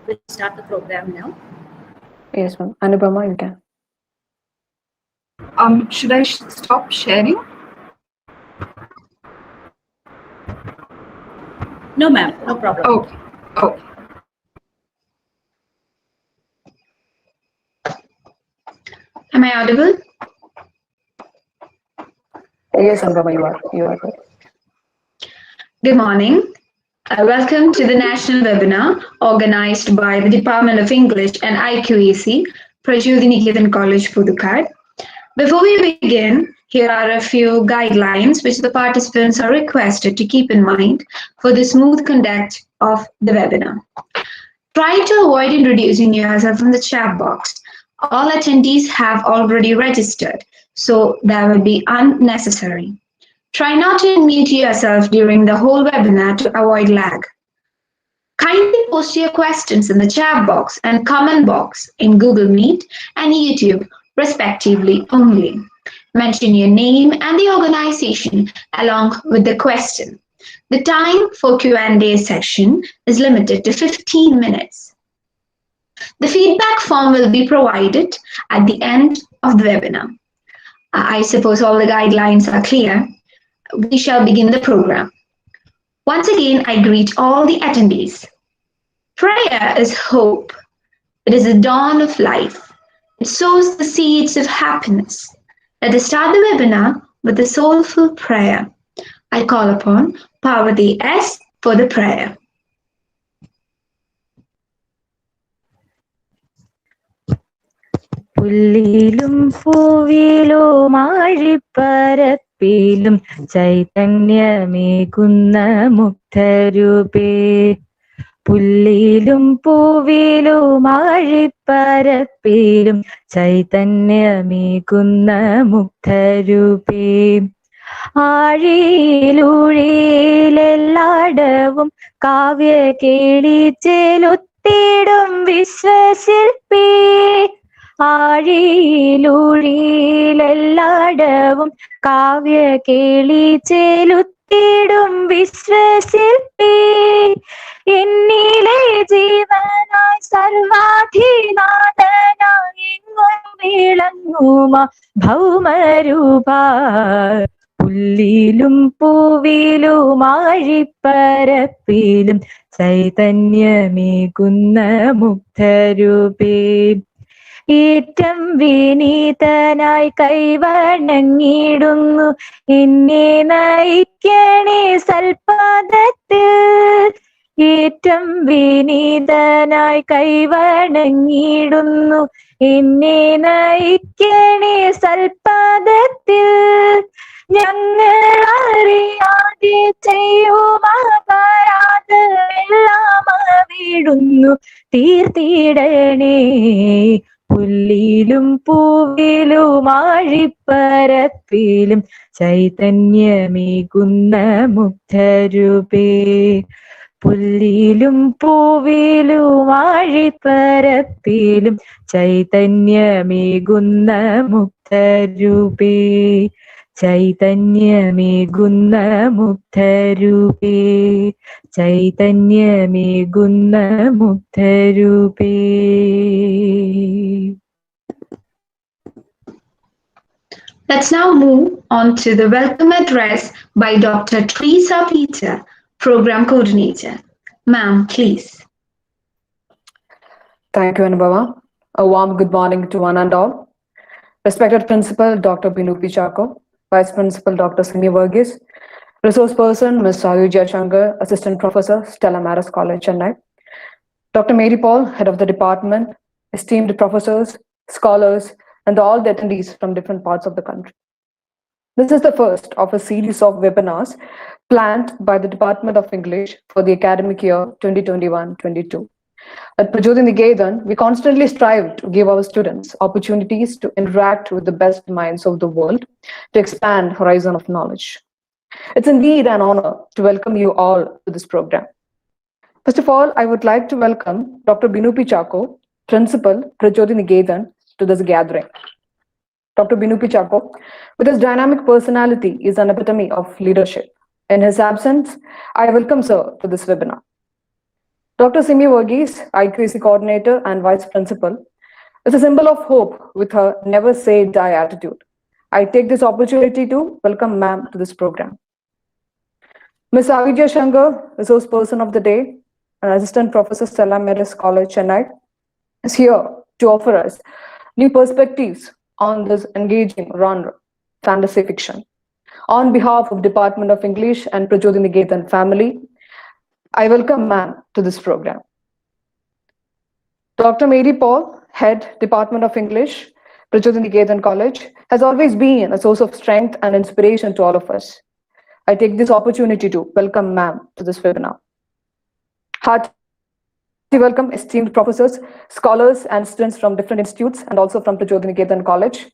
we'll start the program now. Yes, ma'am. Anupama, you can. Should I stop sharing? No, ma'am, no problem. Okay. Okay. Am I audible? Yes, Anupama, you are good. Good morning. Welcome to the national webinar organized by the Department of English and IQAC, Prajyoti Niketan College, Pudukad. Before we begin, here are a few guidelines which the participants are requested to keep in mind for the smooth conduct of the webinar. Try to avoid introducing yourself in the chat box. All attendees have already registered, so that will be unnecessary. Try not to unmute yourself during the whole webinar to avoid lag. Kindly post your questions in the chat box and comment box in Google Meet and YouTube, respectively only. Mention your name and the organization along with the question. The time for Q&A section is limited to 15 minutes. The feedback form will be provided at the end of the webinar. I suppose all the guidelines are clear. We shall begin the program. Once again, I greet all the attendees. Prayer is hope. It is the dawn of life. It sows the seeds of happiness. Let us start the webinar with a soulful prayer. I call upon Parvati S for the prayer. പുല്ലിലും പൂവിലും ആഴിപ്പരപ്പിലും ചൈതന്യമേകുന്ന മുക്തരൂപേ. പുല്ലിലും പൂവിലും ആഴിപ്പരപ്പിലും ചൈതന്യമേകുന്ന മുക്തരൂപേ. ആഴിയിലൂഴിയിലെല്ലാടവും Kavya കേളിച്ചേലൊത്തിടും വിശ്വശില്പി. ആഴിയിലൂഴിയിലെല്ലാടവും Kavya കേളിച്ചേലുത്തിടും വിശ്വശില്പി. എന്നിലെ ജീവനായി സർവാധിനാഥനായി എങ്ങും വിളങ്ങുമ ഭൗമരൂപ. പുല്ലിലും പൂവിലും ആഴിപ്പരപ്പിലും ചൈതന്യമേകുന്ന മുക്തരൂപേ. ഏറ്റം വിനീതനായി കൈവണങ്ങിടുന്നു എന്നെ നയിക്കണേ സൽപദത്തിൽ. ഏറ്റം വിനീതനായി കൈവണങ്ങിടുന്നു എന്നെ നയിക്കണേ സൽപദത്തിൽ. ഞങ്ങൾ അറിയാതെ ചെയ്യുമ അപരാധമെല്ലാം അവിടുന്നു തീർത്തിടണേ. പുല്ലിലും പൂവിലും ആഴിപ്പരപ്പിലും ചൈതന്യമേകുന്ന മുക്തരൂപേ. പുല്ലിലും പൂവിലും ആഴിപ്പരപ്പിലും ചൈതന്യമേകുന്ന മുക്തരൂപേ. ചൈതന്യമേകുന്ന മുക്തരൂപേ. ചൈതന്യമേകുന്ന മുക്തരൂപേ. Let's now move on to the welcome address by Dr. Teresa Peter, Program Coordinator. Ma'am, please. Thank you, Anupama. A warm good morning to one and all. Respected Principal Dr. Binupi Chako, Vice Principal Dr. Simi Verghese, Resource Person Ms.Sayujya, Assistant Professor, Stella College, Chennai, Dr. Mary Paul, Head of the Department, esteemed professors, scholars, and all the attendees from different parts of the country. This is the first of a series of webinars planned by the Department of English for the academic year 2021-22. At Prajyoti Niketan, we constantly strive to give our students opportunities to interact with the best minds of the world, to expand horizon of knowledge. It's indeed an honor to welcome you all to this program. First of all, I would like to welcome Dr. Binupi Chako, Principal, Prajyoti Niketan, to this gathering. Dr. Binupi Chako, with his dynamic personality, is an epitome of leadership. In his absence, I welcome sir to this webinar. Dr. Simi Verghese, IQAC coordinator and vice principal, is a symbol of hope with her never say die attitude. I take this opportunity to welcome ma'am to this program. Ms.Sayujya Shankar, resource person of the day, and assistant professor Stella Maris College, Chennai, is here to offer us new perspectives on this engaging genre fantasy fiction. On behalf of Department of English and Prajyoti Niketan family, I welcome ma'am to this program. Dr. Mary Paul, Head, Department of English, Prajyoti Niketan College, has always been a source of strength and inspiration to all of us. I take this opportunity to welcome ma'am to this webinar. Hearty welcome esteemed professors, scholars, and students from different institutes and also from Prajyoti Niketan College.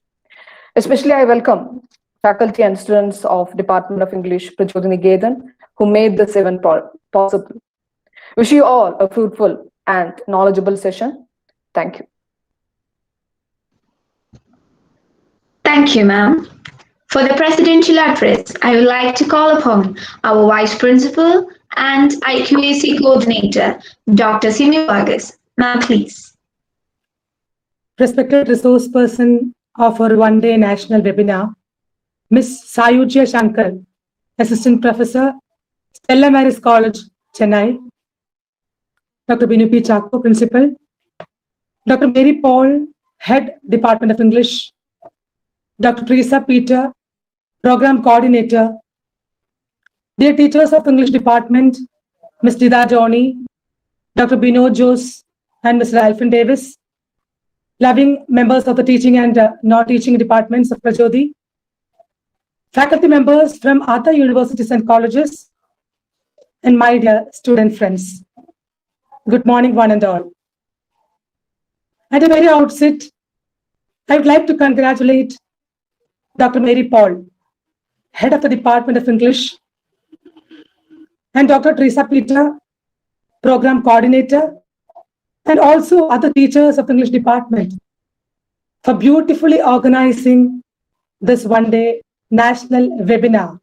Especially I welcome faculty and students of Department of English, Prajyoti Niketan, who made this event possible. Wish you all a fruitful and knowledgeable session. Thank you. Thank you, ma'am. For the presidential address, I would like to call upon our Vice Principal and IQAC Coordinator, Dr. Simi Verghese. Ma'am, please. Respected resource person of our one-day national webinar, Ms.Sayujya Shankar, Assistant Professor, Stella Maris College, Chennai, Dr. Binupi Chako, Principal, Dr. Mary Paul, Head, Department of English, Dr. Teresa Peter, Program Coordinator, dear teachers of English Department, Ms. Dida Johnny, Dr. Bino Jose, and Mr. Alvin Davis, loving members of the teaching and non-teaching departments of Prajyoti, faculty members from other universities and colleges, and my dear student friends. Good morning, one and all. At the very outset, I would like to congratulate Dr. Mary Paul, Head of the Department of English, and Dr. Teresa Peter, Program Coordinator, and also other teachers of the English Department for beautifully organizing this one-day national webinar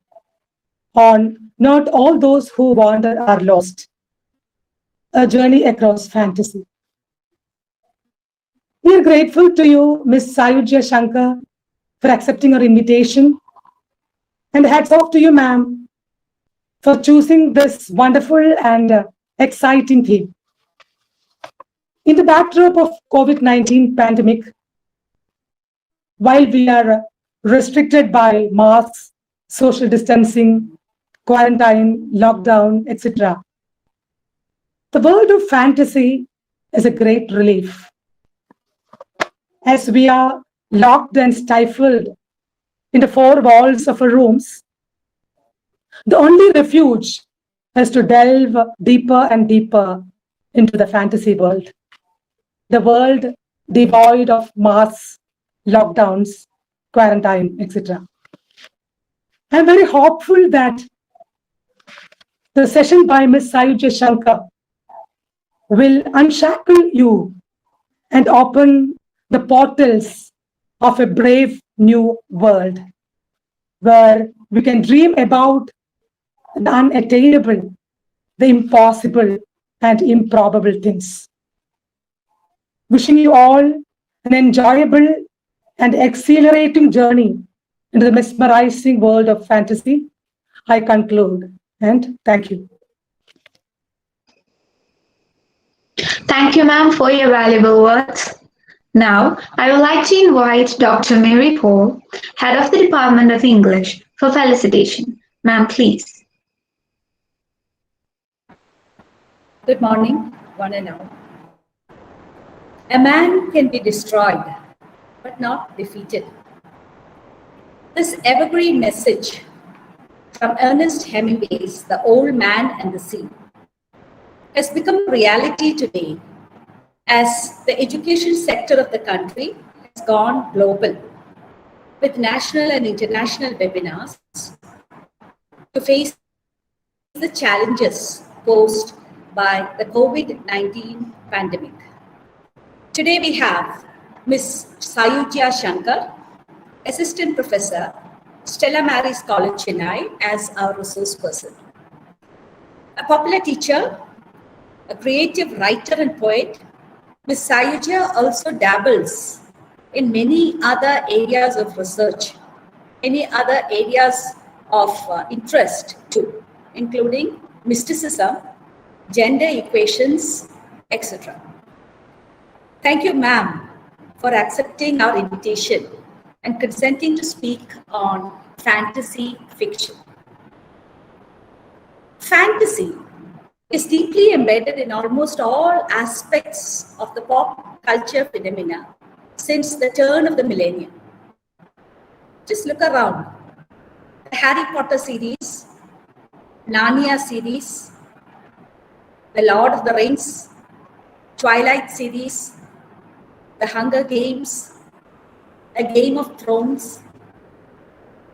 on Not All Those Who Wander Are Lost, a journey across fantasy. We are grateful to you, Ms. Sayujya Shankar, for accepting our invitation. And hats off to you, ma'am, for choosing this wonderful and exciting theme. In the backdrop of COVID-19 pandemic, while we are restricted by masks, social distancing, quarantine, lockdown, etc., the world of fantasy is a great relief. As we are locked and stifled in the four walls of our rooms, the only refuge is to delve deeper and deeper into the fantasy world. The world devoid of masks, lockdowns, quarantine, etc. I'm very hopeful that the session by Ms. Sayujya Shankar will unshackle you and open the portals of a brave new world where we can dream about the unattainable, the impossible, and improbable things. Wishing you all an enjoyable and exhilarating journey into the mesmerizing world of fantasy. I conclude and thank you. Thank you, ma'am, for your valuable words. Now, I would like to invite Dr. Mary Paul, Head of the Department of English, for felicitation. Ma'am, please. Good morning, one and all. A man can be destroyed, but not defeated. This evergreen message from Ernest Hemingway's The Old Man and the Sea has become a reality today as the education sector of the country has gone global with national and international webinars to face the challenges posed by the COVID-19 pandemic. Today we have Ms. Sayujya Shankar, Assistant Professor, Stella Maris College, Chennai, as our resource person. A popular teacher a creative writer and poet, Ms. Sayujya also dabbles in many other areas of research, many other areas of interest too, including mysticism, gender equations, etc. Thank you, ma'am, for accepting our invitation and consenting to speak on fantasy fiction. Fantasy is deeply embedded in almost all aspects of the pop culture phenomena since the turn of the millennium. Just look around. The Harry Potter series, Narnia series, The Lord of the Rings, Twilight series, The Hunger Games, A Game of Thrones,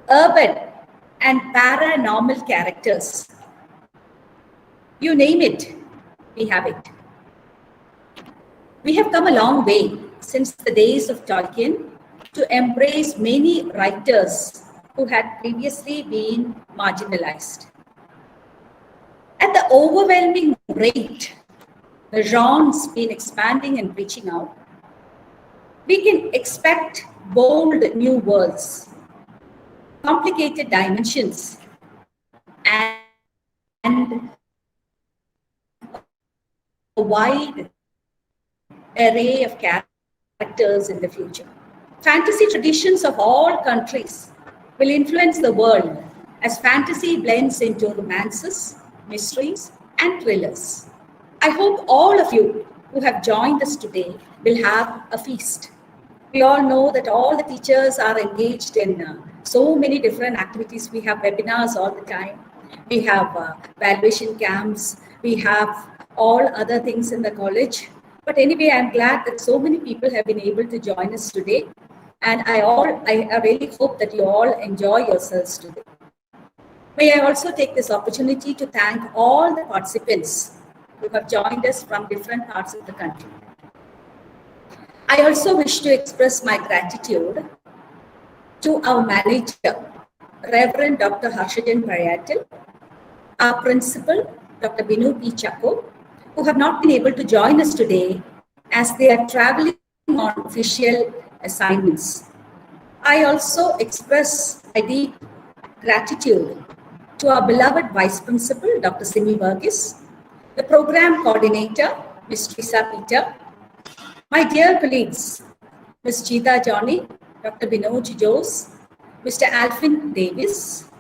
urban and paranormal characters. You name it, we have it. We have come a long way since the days of Tolkien to embrace many writers who had previously been marginalized. At the overwhelming rate the genre's been expanding and reaching out, we can expect bold new worlds, complicated dimensions, and a wide array of characters in the future. Fantasy traditions of all countries will influence the world as fantasy blends into romances, mysteries, and thrillers. I hope all of you who have joined us today will have a feast. We all know that all the teachers are engaged in so many different activities. We have webinars all the time. We have valuation camps. We have all other things in the college. But anyway, I'm glad that so many people have been able to join us today. And I really hope that you all enjoy yourselves today. May I also take this opportunity to thank all the participants who have joined us from different parts of the country. I also wish to express my gratitude to our manager, Reverend Dr. Harshajan Parayatil, our principal, Dr. Binu P. Chakko, who have not been able to join us today as they are traveling on official assignments. I also express my deep gratitude to our beloved Vice Principal, Dr. Simi Verghese, the Program Coordinator, Ms. Teresa Peter, my dear colleagues, Ms. Cheetah Johnny, Dr. Binoj Jose, Mr. Alvin Davis,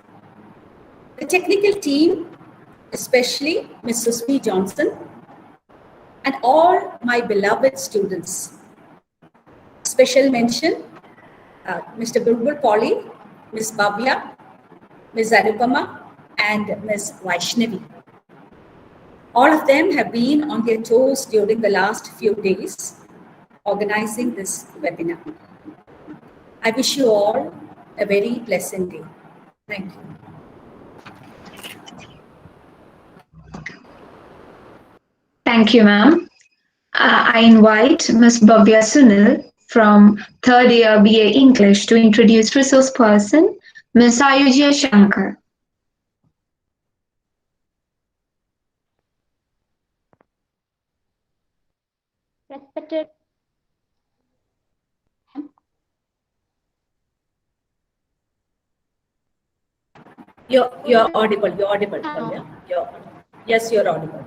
the technical team, especially Ms. Susmi Johnson, and all my beloved students. Special mention, Mr. Bulbul Polly, Ms. Bhavya, Ms. Anupama, and Ms. Vaishnavi. All of them have been on their toes during the last few days organizing this webinar. I wish you all a very pleasant day. Thank you. Thank you, ma'am. I invite Ms. Bhavya Sunil from third year BA English to introduce resource person, Ms.Sayujya Sankar. Respected You're audible. You're audible. Yes, you're audible.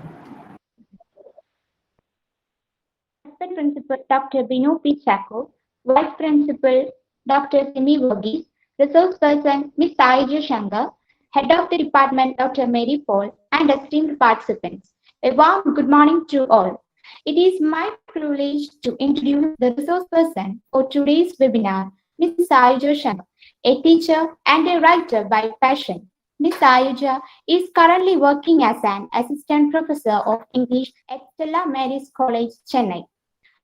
Respected Principal Dr. Binu P. Chakko, Vice Principal Dr. Simi Verghese, Resource Person Ms. Sayujya Sankar, Head of the Department Dr. Mary Paul, and esteemed participants. A warm good morning to all. It is my privilege to introduce the resource person for today's webinar, Ms. Sayujya Sankar, a teacher and a writer by passion. Ms. Sayujya is currently working as an assistant professor of English at Stella Mary's College, Chennai.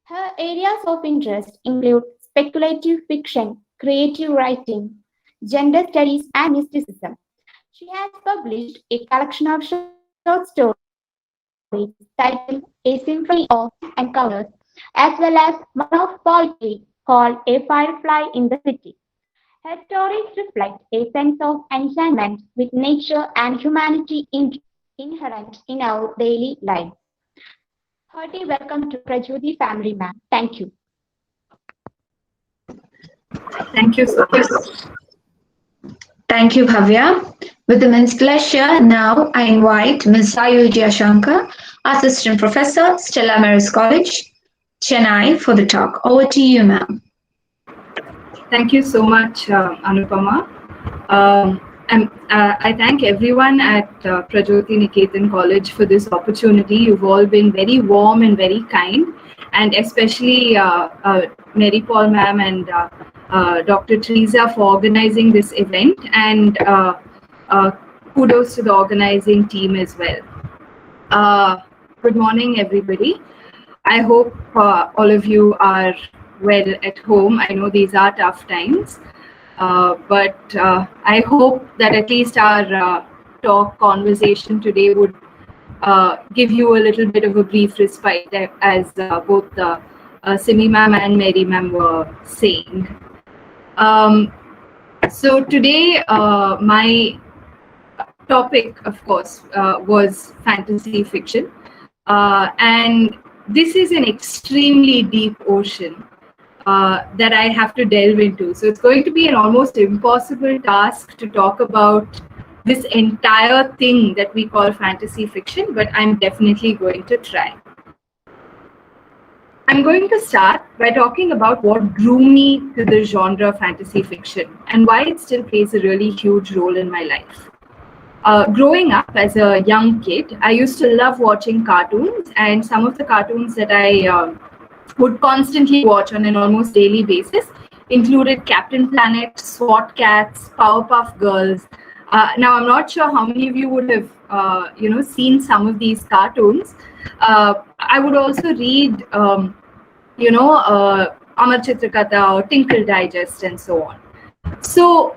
Her areas of interest include speculative fiction, creative writing, gender studies, and mysticism. She has published a collection of short stories titled A Symphony of Encounters, as well as one of poetry called A Firefly in the City. Her stories reflect a sense of enchantment with nature and humanity inherent in our daily lives. Hearty welcome to Prajyoti family, ma'am. Thank you. Thank you so much. Thank you, Bhavya. With immense pleasure, now I invite Ms.Sayujya Shankar, Assistant Professor, Stella Maris College, Chennai, for the talk. Over to you, ma'am. Thank you so much, Anupama. I thank everyone at Prajyoti Niketan College for this opportunity. You've all been very warm and very kind, and especially Mary Paul ma'am and Dr. Teresa for organizing this event, and kudos to the organizing team as well. Good morning, everybody. I hope all of you are well at home. I know these are tough times. But I hope that at least our conversation today would give you a little bit of a brief respite, as both Simi ma'am and Mary ma'am were saying. So today, my topic, of course, was fantasy fiction. And this is an extremely deep ocean that I have to delve into. So it's going to be an almost impossible task to talk about this entire thing that we call fantasy fiction, but I'm definitely going to try. I'm going to start by talking about what drew me to the genre fantasy fiction and why it still plays a really huge role in my life. Growing up as a young kid, I used to love watching cartoons, and some of the cartoons that I would constantly watch on an almost daily basis included Captain Planet, SWAT Cats, Powerpuff Girls. Now, I'm not sure how many of you would have, seen some of these cartoons. I would also read, Amar Chitrakatha or Tinkle Digest and so on. So,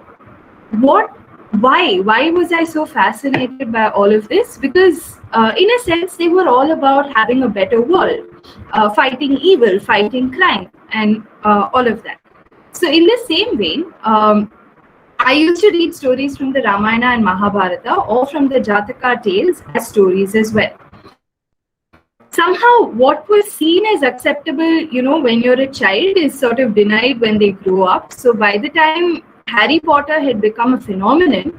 why was I so fascinated by all of this? Because in a sense, they were all about having a better world, fighting evil, fighting crime, and all of that. So in the same vein, I used to read stories from the Ramayana and Mahabharata or from the Jataka tales as stories as well. Somehow, what was seen as acceptable, when you're a child is sort of denied when they grow up. So by the time Harry Potter had become a phenomenon,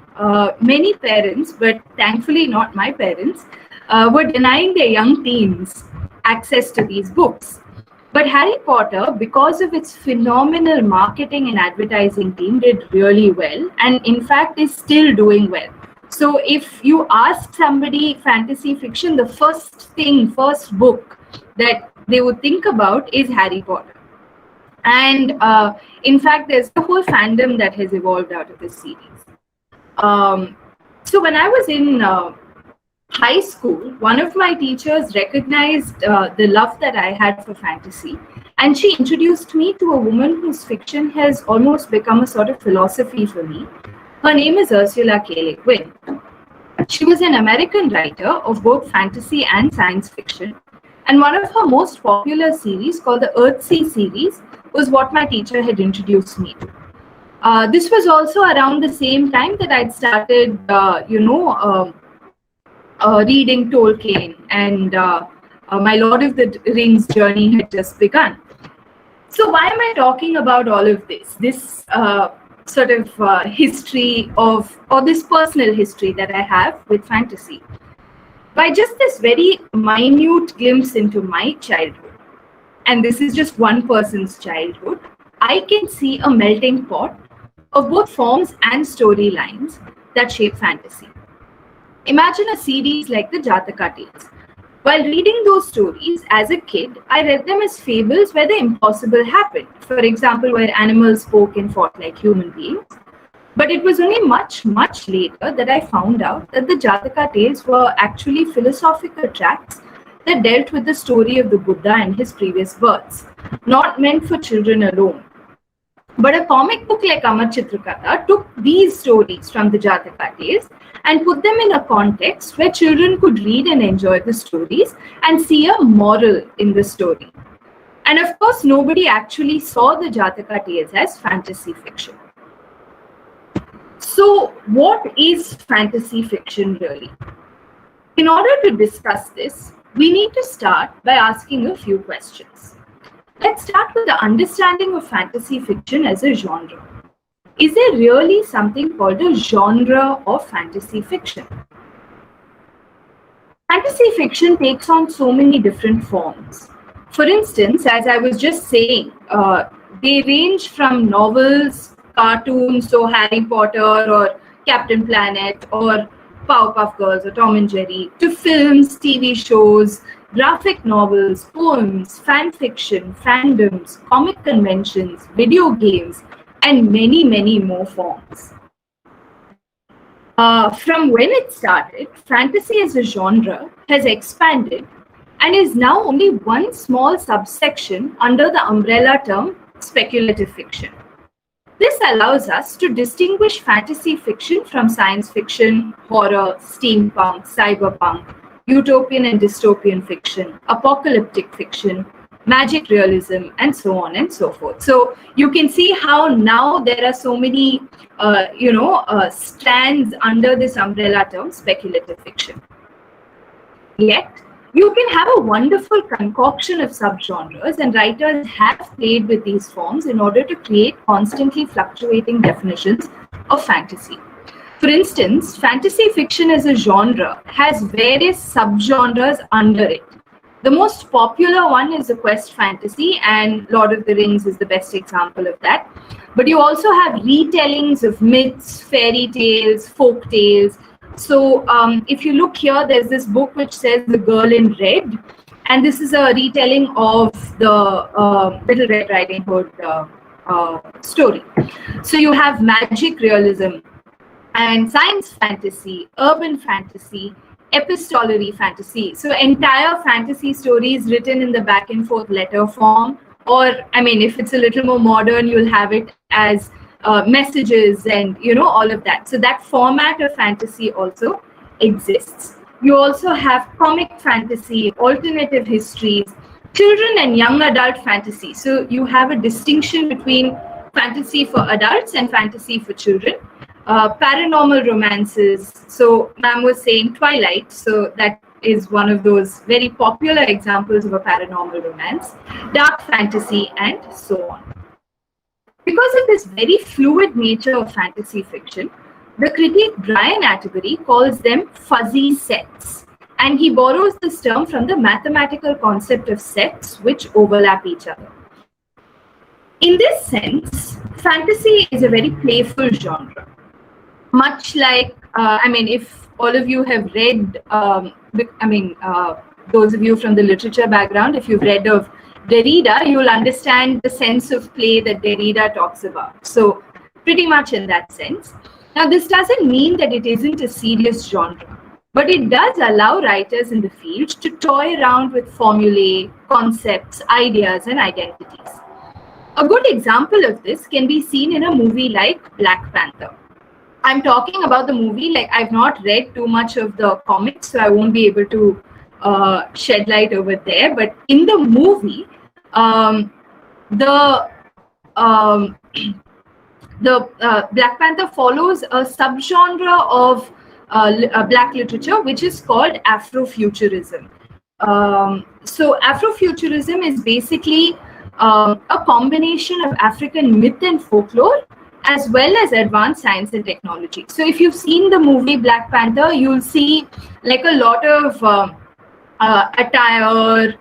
many parents, but thankfully not my parents, were denying their young teens access to these books. But Harry Potter, because of its phenomenal marketing and advertising team, did really well, and in fact is still doing well. So if you ask somebody fantasy fiction, the first book that they would think about is Harry Potter. And in fact, there's a whole fandom that has evolved out of this series. So when I was in high school, one of my teachers recognized the love that I had for fantasy, and she introduced me to a woman whose fiction has almost become a sort of philosophy for me. Her name is Ursula Keligwin. She was an American writer of both fantasy and science fiction, and one of her most popular series, called the Earthsea series, was what my teacher had introduced me to. This was also around the same time that I'd started, reading Tolkien, and my Lord of the Rings journey had just begun. So why am I talking about all of this? This sort of history of, or this personal history that I have with fantasy. By just this very minute glimpse into my childhood, and this is just one person's childhood, I can see a melting pot of both forms and storylines that shape fantasy. Imagine a series like the Jataka tales. While reading those stories as a kid, I read them as fables where the impossible happened. For example, where animals spoke and fought like human beings. But it was only much, much later that I found out that the Jataka tales were actually philosophical tracts that dealt with the story of the Buddha and his previous births, not meant for children alone. But a comic book like Amar Chitrakatha took these stories from the Jataka tales and put them in a context where children could read and enjoy the stories and see a moral in the story. And of course, nobody actually saw the Jataka tales as fantasy fiction. So what is fantasy fiction really? In order to discuss this, we need to start by asking a few questions. Let's start with the understanding of fantasy fiction as a genre. Is there really something called a genre of fantasy fiction? Fantasy fiction takes on so many different forms. For instance, as I was just saying, they range from novels, cartoons, so Harry Potter or Captain Planet or Powerpuff Girls or Tom and Jerry, to films, TV shows, graphic novels, poems, fan fiction, fandoms, comic conventions, video games, and many, many more forms. From when it started, fantasy as a genre has expanded and is now only one small subsection under the umbrella term speculative fiction. This allows us to distinguish fantasy fiction from science fiction, horror, steampunk, cyberpunk, utopian and dystopian fiction, apocalyptic fiction, magic realism, and so on and so forth. So you can see how now there are so many, strands under this umbrella term speculative fiction. Yet, you can have a wonderful concoction of subgenres, and writers have played with these forms in order to create constantly fluctuating definitions of fantasy. For instance, fantasy fiction as a genre has various subgenres under it. The most popular one is the quest fantasy, and Lord of the Rings is the best example of that. But you also have retellings of myths, fairy tales, folk tales. So if you look here, there's this book which says The Girl in Red, and this is a retelling of the Little Red Riding Hood story. So you have magic realism and science fantasy, urban fantasy, epistolary fantasy. So entire fantasy stories written in the back and forth letter form, or if it's a little more modern, you'll have it as messages and all of that. So that format of fantasy also exists. You also have comic fantasy, alternative histories, children and young adult fantasy. So you have a distinction between fantasy for adults and fantasy for children. Paranormal romances. So ma'am was saying Twilight. So that is one of those very popular examples of a paranormal romance. Dark fantasy and so on. Because of this very fluid nature of fantasy fiction, the critic Brian Atterbury calls them fuzzy sets. And he borrows this term from the mathematical concept of sets which overlap each other. In this sense, fantasy is a very playful genre. Much like, if all of you have read, those of you from the literature background, if you've read of Derrida, you'll understand the sense of play that Derrida talks about. So pretty much in that sense. Now, this doesn't mean that it isn't a serious genre, but it does allow writers in the field to toy around with formulae, concepts, ideas, and identities. A good example of this can be seen in a movie like Black Panther. I'm talking about the movie, like I've not read too much of the comics, so I won't be able to shed light over there. But in the movie, the Black Panther follows a subgenre of Black literature, which is called Afrofuturism. So Afrofuturism is basically a combination of African myth and folklore, as well as advanced science and technology. So if you've seen the movie Black Panther, you'll see like a lot of attire,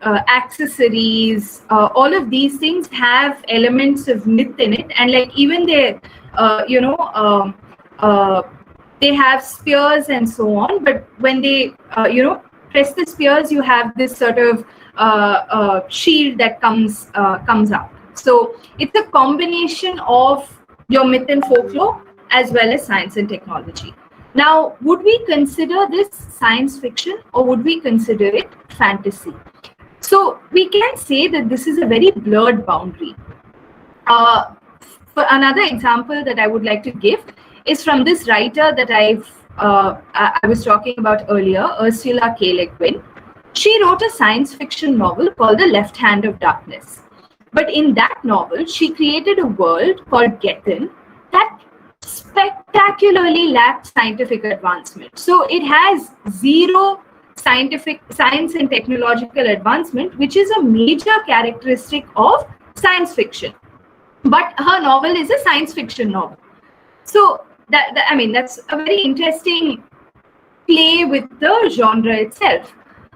accessories, all of these things have elements of myth in it. And like even they, they have spears and so on. But when they, press the spears, you have this sort of shield that comes out. So it's a combination of your myth and folklore as well as science and technology. Now, would we consider this science fiction or would we consider it fantasy? So we can say that this is a very blurred boundary. For another example that I would like to give is from this writer that I was talking about earlier, Ursula Keligwin. She wrote a science fiction novel called The Left Hand of Darkness. But in that novel, she created a world called Niketan that spectacularly lacked scientific advancement. So it has zero science and technological advancement, which is a major characteristic of science fiction. But her novel is a science fiction novel. So I mean, that's a very interesting play with the genre itself.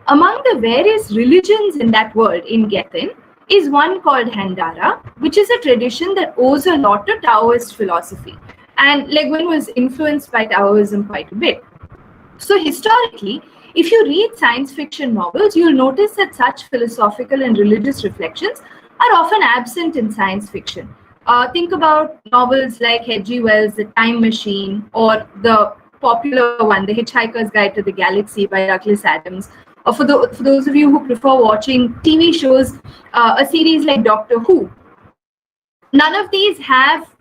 Among the various religions in that world, in Gethin, is one called Handara, which is a tradition that owes a lot to Taoist philosophy. And Keligwin was influenced by Taoism quite a bit. So historically, if you read science fiction novels, you'll notice that such philosophical and religious reflections are often absent in science fiction. Think about novels like H.G. Wells' The Time Machine, or the popular one, The Hitchhiker's Guide to the Galaxy by Douglas Adams. Or for those of you who prefer watching TV shows, a series like Doctor Who. None of these have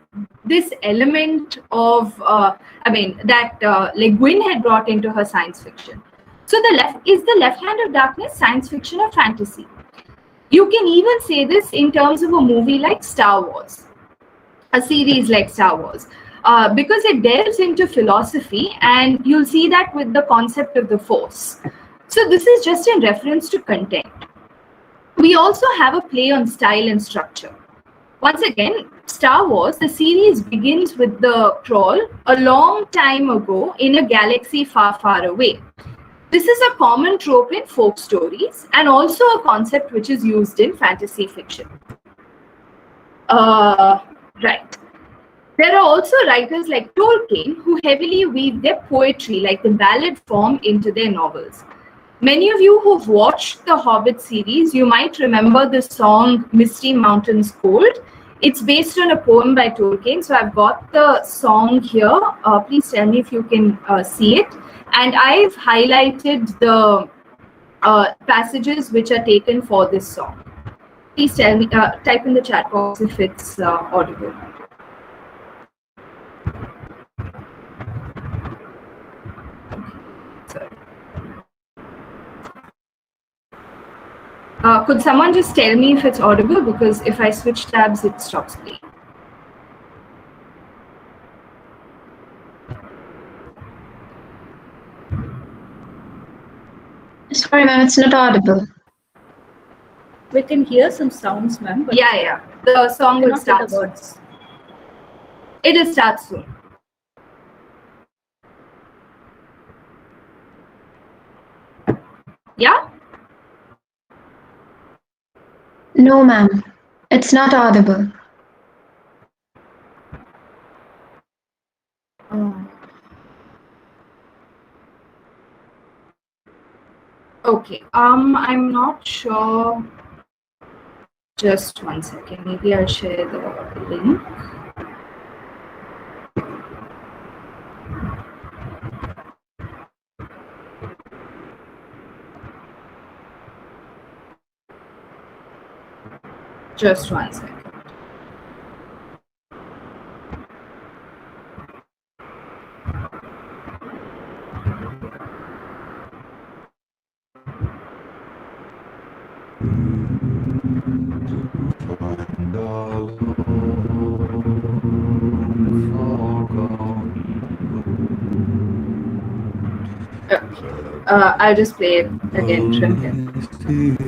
this element of, that Keligwin had brought into her science fiction. So the left hand of darkness science fiction or fantasy? You can even say this in terms of a movie like Star Wars, a series like Star Wars, because it delves into philosophy, and you'll see that with the concept of the Force. So this is just in reference to content. We also have a play on style and structure. Once again, Star Wars, the series begins with the crawl a long time ago in a galaxy far, far away. This is a common trope in folk stories and also a concept which is used in fantasy fiction. Right. There are also writers like Tolkien who heavily weave their poetry, like the ballad form, into their novels. Many of you who've watched the Hobbit series, you might remember the song Misty Mountains Cold. It's based on a poem by Tolkien. So I've got the song here. Please tell me if you can see it. And I've highlighted the passages which are taken for this song. Please tell me, type in the chat box if it's audible. Could someone just tell me if it's audible? Because if I switch tabs, it stops playing. Sorry, ma'am, it's not audible. We can hear some sounds, ma'am. But Yeah. The song will start the words. It will start soon. Yeah? No, ma'am, it's not audible. Okay. I'm not sure. Just one second. Maybe I'll share the link. Just one second. I'll just play it again from here.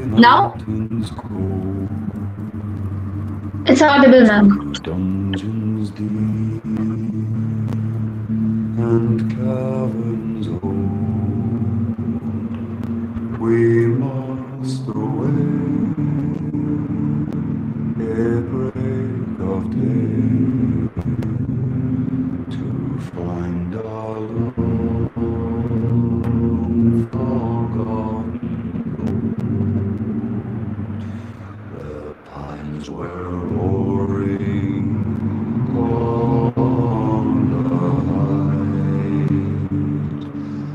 Now? It's audible, ma'am. Dungeons deep and caverns old, we must away at break of day to find our love forgotten gold. The pines were roaring on the height,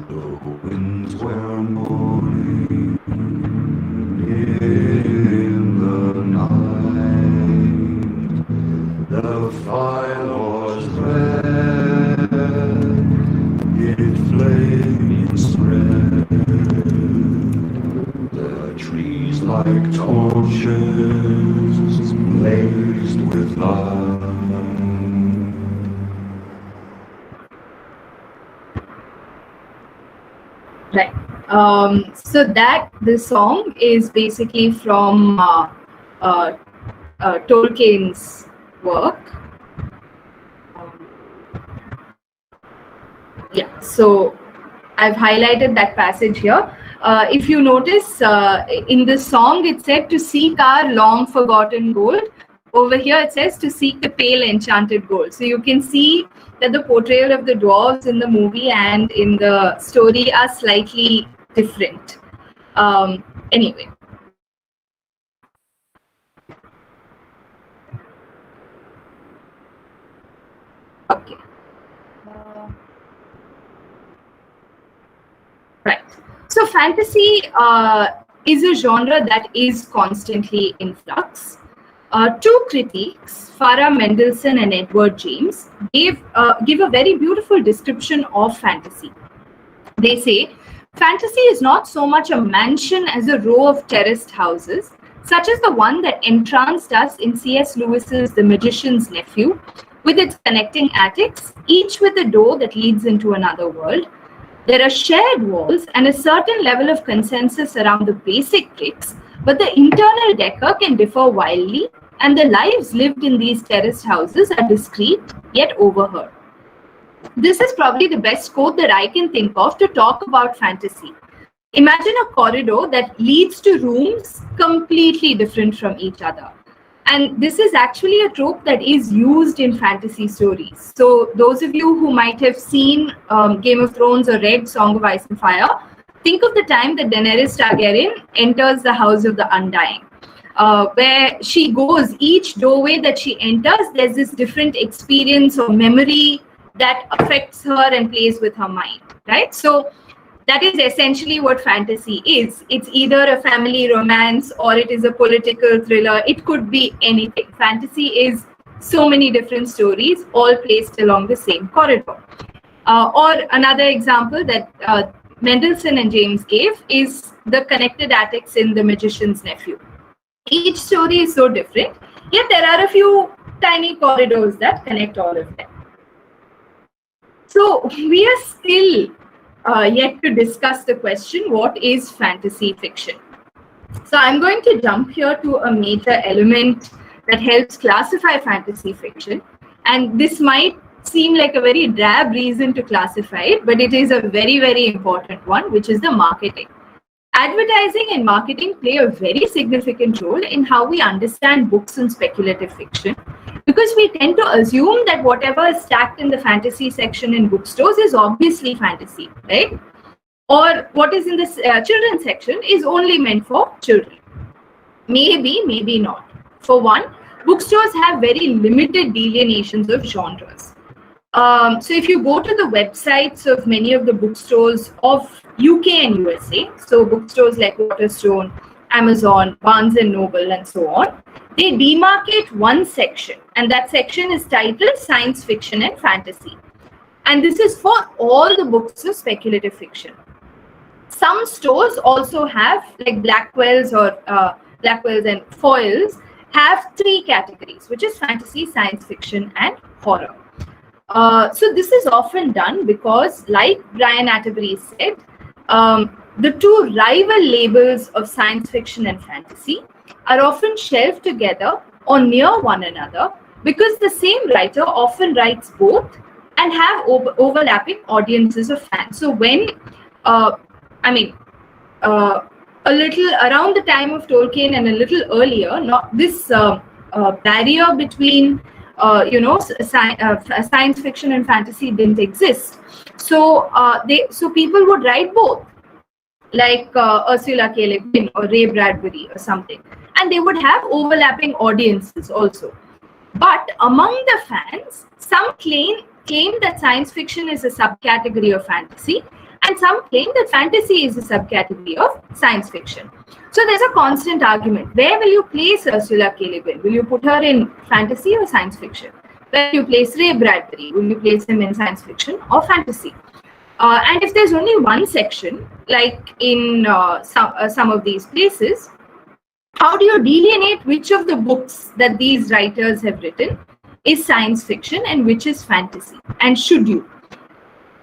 the winds were moaning in the night. The fire was red, it flaming spread. The trees like torches blazed with light. Right. So this song is basically from Tolkien's work. Yeah, so I've highlighted that passage here. If you notice, in the song it said to seek our long forgotten gold. Over here it says to seek the pale enchanted gold. So you can see that the portrayal of the dwarves in the movie and in the story are slightly different. Anyway. Okay. Right. So fantasy is a genre that is constantly in flux. Two critics, Farah Mendelssohn and Edward James, give a very beautiful description of fantasy. They say, fantasy is not so much a mansion as a row of terraced houses, such as the one that entranced us in C.S. Lewis's The Magician's Nephew, with its connecting attics, each with a door that leads into another world. There are shared walls and a certain level of consensus around the basic bricks, but the internal decor can differ wildly, and the lives lived in these terraced houses are discreet yet overheard. This is probably the best quote that I can think of to talk about fantasy. Imagine a corridor that leads to rooms completely different from each other. And this is actually a trope that is used in fantasy stories. So those of you who might have seen Game of Thrones or read Song of Ice and Fire, think of the time that Daenerys Targaryen enters the House of the Undying, where she goes, each doorway that she enters, there's this different experience or memory that affects her and plays with her mind, right? So that is essentially what fantasy is. It's either a family romance or it is a political thriller. It could be anything. Fantasy is so many different stories, all placed along the same corridor. Or another example that Mendelssohn and James gave is the connected attics in The Magician's Nephew. Each story is so different, yet there are a few tiny corridors that connect all of them. So we are still yet to discuss the question, what is fantasy fiction? So I'm going to jump here to a major element that helps classify fantasy fiction. And this might seem like a very drab reason to classify it, but it is a very, very important one, which is the marketing. Advertising and marketing play a very significant role in how we understand books and speculative fiction, because we tend to assume that whatever is stacked in the fantasy section in bookstores is obviously fantasy, right? Or what is in the children's section is only meant for children. Maybe, maybe not. For one, bookstores have very limited delineations of genres. So if you go to the websites of many of the bookstores of UK and USA, so bookstores like Waterstone, Amazon, Barnes and Noble, and so on, they demarcate one section, and that section is titled Science Fiction and Fantasy. And this is for all the books of speculative fiction. Some stores also have, like Blackwell's and Foyle's, have three categories, which is fantasy, science fiction, and horror. So this is often done because, like Brian Atterbury said, the two rival labels of science fiction and fantasy are often shelved together or near one another because the same writer often writes both and have overlapping audiences of fans. So when, a little around the time of Tolkien and a little earlier, not this barrier between science fiction and fantasy didn't exist. So people would write both, like Ursula Keligwin or Ray Bradbury or something, and they would have overlapping audiences also. But among the fans, some claim that science fiction is a subcategory of fantasy, and some claim that fantasy is a subcategory of science fiction. So there's a constant argument. Where will you place Ursula Keligwin? Will you put her in fantasy or science fiction? Where will you place Ray Bradbury? Will you place him in science fiction or fantasy? And if there's only one section, like in some of these places, how do you delineate which of the books that these writers have written is science fiction and which is fantasy? And should you?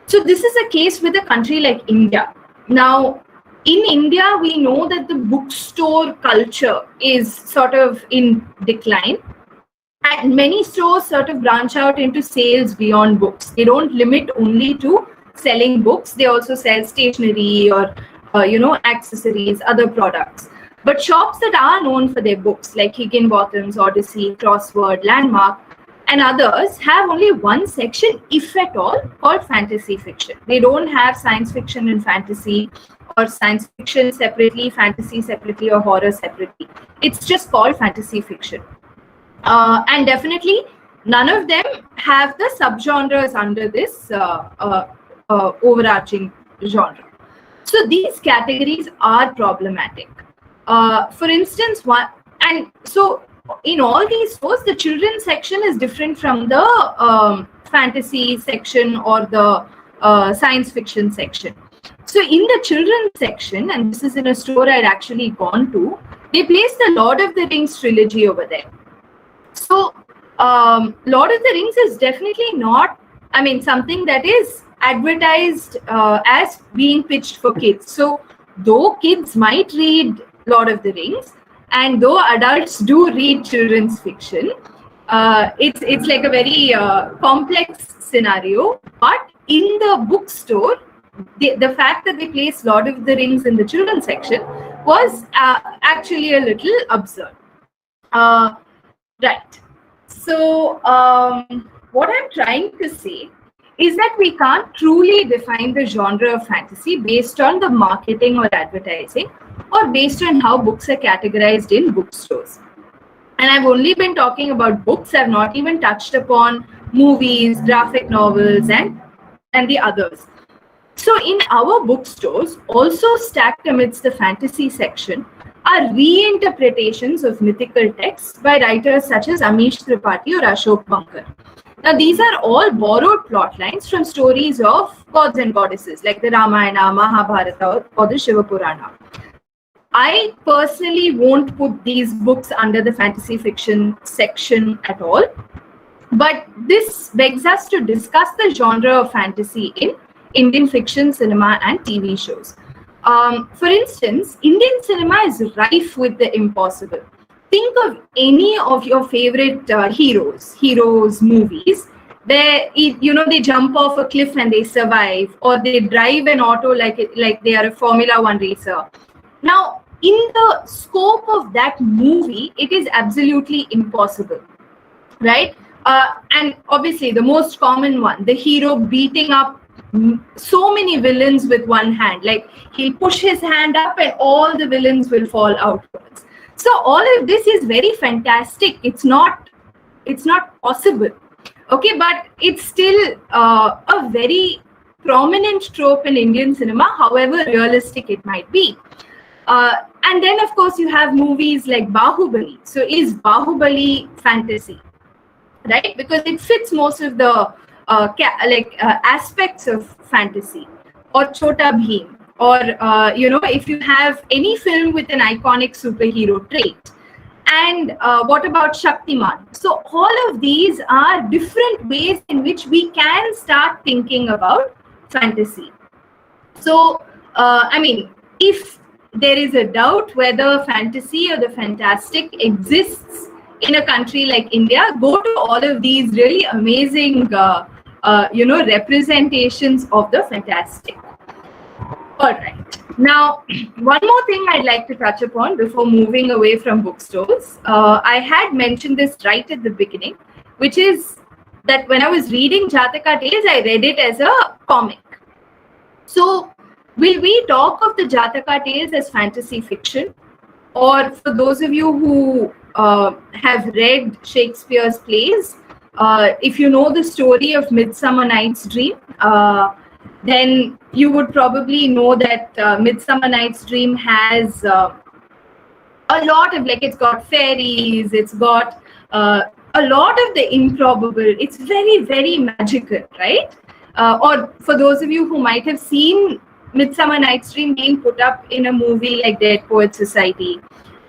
So this is a case with a country like India. Now, in India, we know that the bookstore culture is sort of in decline. And many stores sort of branch out into sales beyond books. They don't limit only to selling books. They also sell stationery or, accessories, other products. But shops that are known for their books, like Higginbotham's, Odyssey, Crossword, Landmark, and others, have only one section, if at all, called fantasy fiction. They don't have science fiction and fantasy, or science fiction separately, fantasy separately, or horror separately. It's just called fantasy fiction. And definitely, none of them have the subgenres under this overarching genre. So these categories are problematic. For instance, in all these stores, the children's section is different from the fantasy section or the science fiction section. So in the children's section, and this is in a store I'd actually gone to, they placed the Lord of the Rings trilogy over there. So Lord of the Rings is definitely not, something that is advertised as being pitched for kids. So though kids might read Lord of the Rings, and though adults do read children's fiction, it's like a very complex scenario. But in the bookstore, the fact that they placed Lord of the Rings in the children's section was actually a little absurd. Right. So what I'm trying to say is that we can't truly define the genre of fantasy based on the marketing or advertising, or based on how books are categorized in bookstores. And I've only been talking about books. I've not even touched upon movies, graphic novels, and the others. So in our bookstores, also stacked amidst the fantasy section, are reinterpretations of mythical texts by writers such as Amish Tripathi or Ashok Bankar. Now, these are all borrowed plot lines from stories of gods and goddesses like the Ramayana, Mahabharata, or the Shiva Purana. I personally won't put these books under the fantasy fiction section at all, but this begs us to discuss the genre of fantasy in Indian fiction, cinema, and TV shows. For instance, Indian cinema is rife with the impossible. Think of any of your favorite heroes movies where they jump off a cliff and they survive, or they drive an auto like they are a Formula 1 racer. Now, in the scope of that movie, it is absolutely impossible, right? And obviously, the most common one, the hero beating up so many villains with one hand, like he'll push his hand up and all the villains will fall outwards. So all of this is very fantastic. It's not possible, okay, but it's still a very prominent trope in Indian cinema, however realistic it might be. And then, of course, you have movies like Bahubali. So is Bahubali fantasy, right? Because it fits most of the aspects of fantasy. Or Chota Bheem, or if you have any film with an iconic superhero trait. And what about Shaktiman? So all of these are different ways in which we can start thinking about fantasy. So if there is a doubt whether fantasy or the fantastic exists in a country like India, go to all of these really amazing representations of the fantastic. All right. Now, one more thing I'd like to touch upon before moving away from bookstores. I had mentioned this right at the beginning, which is that when I was reading Jataka Tales, I read it as a comic. So, will we talk of the Jataka Tales as fantasy fiction? Or for those of you who have read Shakespeare's plays, if you know the story of Midsummer Night's Dream, then you would probably know that Midsummer Night's Dream has a lot of, it's got fairies, it's got a lot of the improbable. It's very, very magical, right? Or for those of you who might have seen Midsummer Night's Dream being put up in a movie like Dead Poets Society,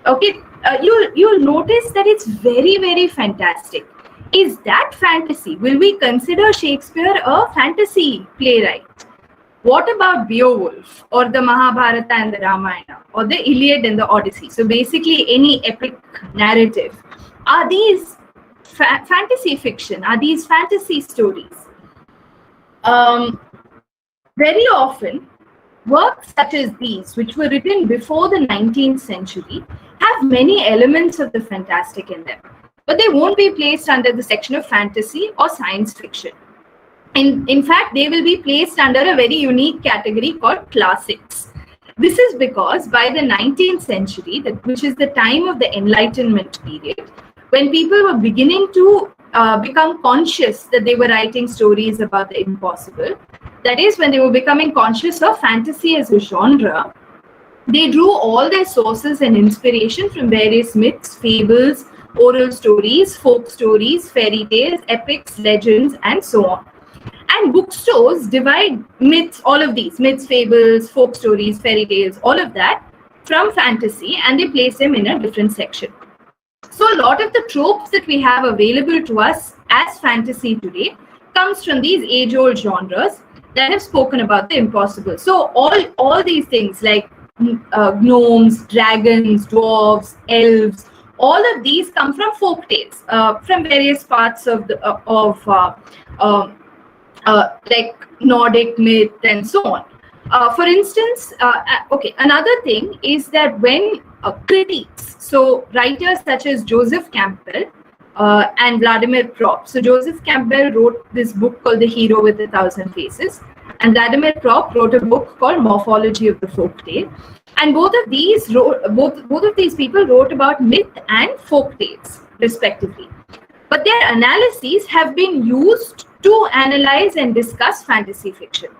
okay, you'll notice that it's very, very fantastic. Is that fantasy? Will we consider Shakespeare a fantasy playwright? What about Beowulf or the Mahabharata and the Ramayana or the Iliad and the Odyssey? So basically any epic narrative. Are these fantasy fiction? Are these fantasy stories? Very often, works such as these, which were written before the 19th century, have many elements of the fantastic in them, but they won't be placed under the section of fantasy or science fiction. In fact, they will be placed under a very unique category called classics. This is because by the 19th century, which is the time of the Enlightenment period, when people were beginning to become conscious that they were writing stories about the impossible, that is, when they were becoming conscious of fantasy as a genre, they drew all their sources and inspiration from various myths, fables, oral stories, folk stories, fairy tales, epics, legends, and so on. And bookstores divide myths, all of these, myths, fables, folk stories, fairy tales, all of that from fantasy, and they place them in a different section. So a lot of the tropes that we have available to us as fantasy today comes from these age-old genres that have spoken about the impossible. So all these things like gnomes, dragons, dwarves, elves, all of these come from folk tales, from various parts of the like Nordic myth and so on. For instance, another thing is that when critiques, so writers such as Joseph Campbell and Vladimir Propp. So Joseph Campbell wrote this book called The Hero with a Thousand Faces, and Vladimir Propp wrote a book called Morphology of the Folktale. And both of these people wrote about myth and folk tales, respectively. But their analyses have been used to analyze and discuss fantasy fiction.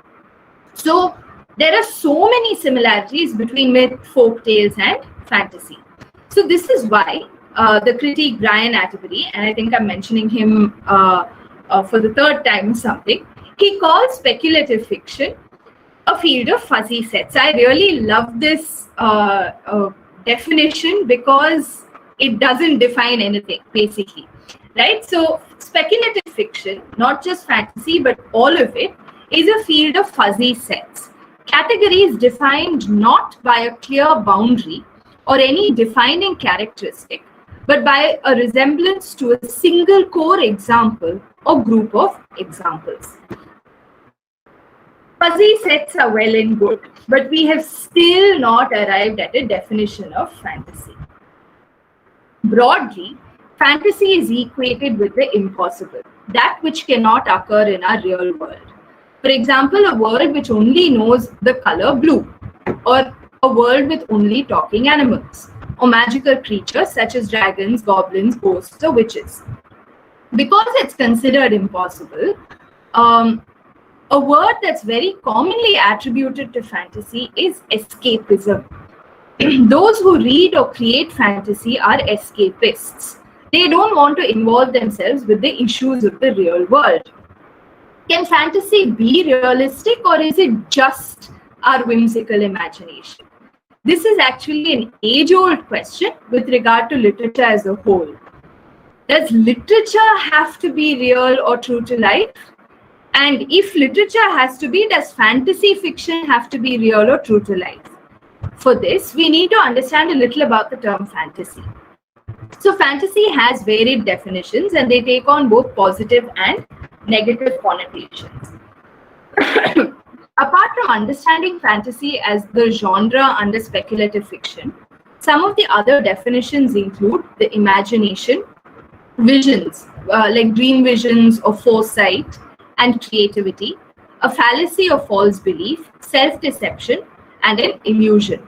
So there are so many similarities between myth, folk tales, and fantasy. So this is why the critic Brian Atterbury, and I think I'm mentioning him for the third time or something, he calls speculative fiction a field of fuzzy sets. I really love this definition because it doesn't define anything, basically. Right? So speculative fiction, not just fantasy, but all of it, is a field of fuzzy sets. Categories defined not by a clear boundary or any defining characteristic, but by a resemblance to a single core example or group of examples. Fuzzy sets are well and good, but we have still not arrived at a definition of fantasy. Broadly, fantasy is equated with the impossible, that which cannot occur in our real world. For example, a world which only knows the color blue, or a world with only talking animals, or magical creatures such as dragons, goblins, ghosts, or witches. Because it's considered impossible, a word that's very commonly attributed to fantasy is escapism. Those who read or create fantasy are escapists. They don't want to involve themselves with the issues of the real world. Can fantasy be realistic, or is it just our whimsical imagination? This is actually an age-old question with regard to literature as a whole. Does literature have to be real or true to life? And if literature has to be, does fantasy fiction have to be real or true to life? For this, we need to understand a little about the term fantasy. So fantasy has varied definitions, and they take on both positive and negative connotations. Apart from understanding fantasy as the genre under speculative fiction, some of the other definitions include the imagination, visions, like dream visions or foresight, and creativity, a fallacy or false belief, self-deception, and an illusion.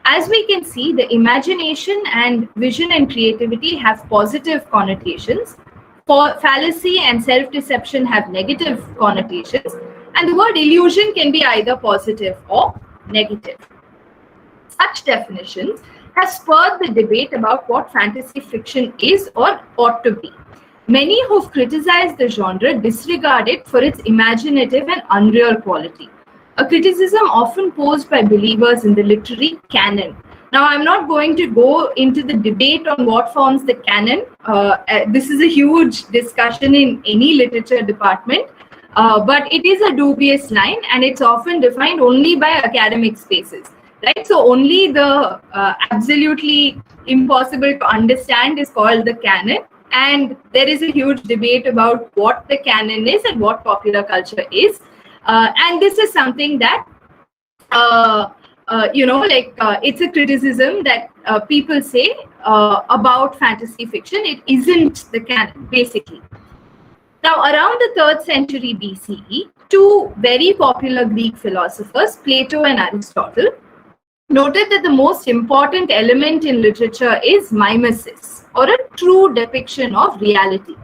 As we can see, the imagination and vision and creativity have positive connotations. Fallacy and self-deception have negative connotations, and the word illusion can be either positive or negative. Such definitions have spurred the debate about what fantasy fiction is or ought to be. Many who've criticized the genre disregard it for its imaginative and unreal quality, a criticism often posed by believers in the literary canon. Now, I'm not going to go into the debate on what forms the canon. This is a huge discussion in any literature department. But it is a dubious line, and it's often defined only by academic spaces, right? So only the absolutely impossible to understand is called the canon, and there is a huge debate about what the canon is and what popular culture is. And this is something that it's a criticism that people say about fantasy fiction. It isn't the canon, basically. Now, around the 3rd century BCE, two very popular Greek philosophers, Plato and Aristotle, noted that the most important element in literature is mimesis, or a true depiction of reality.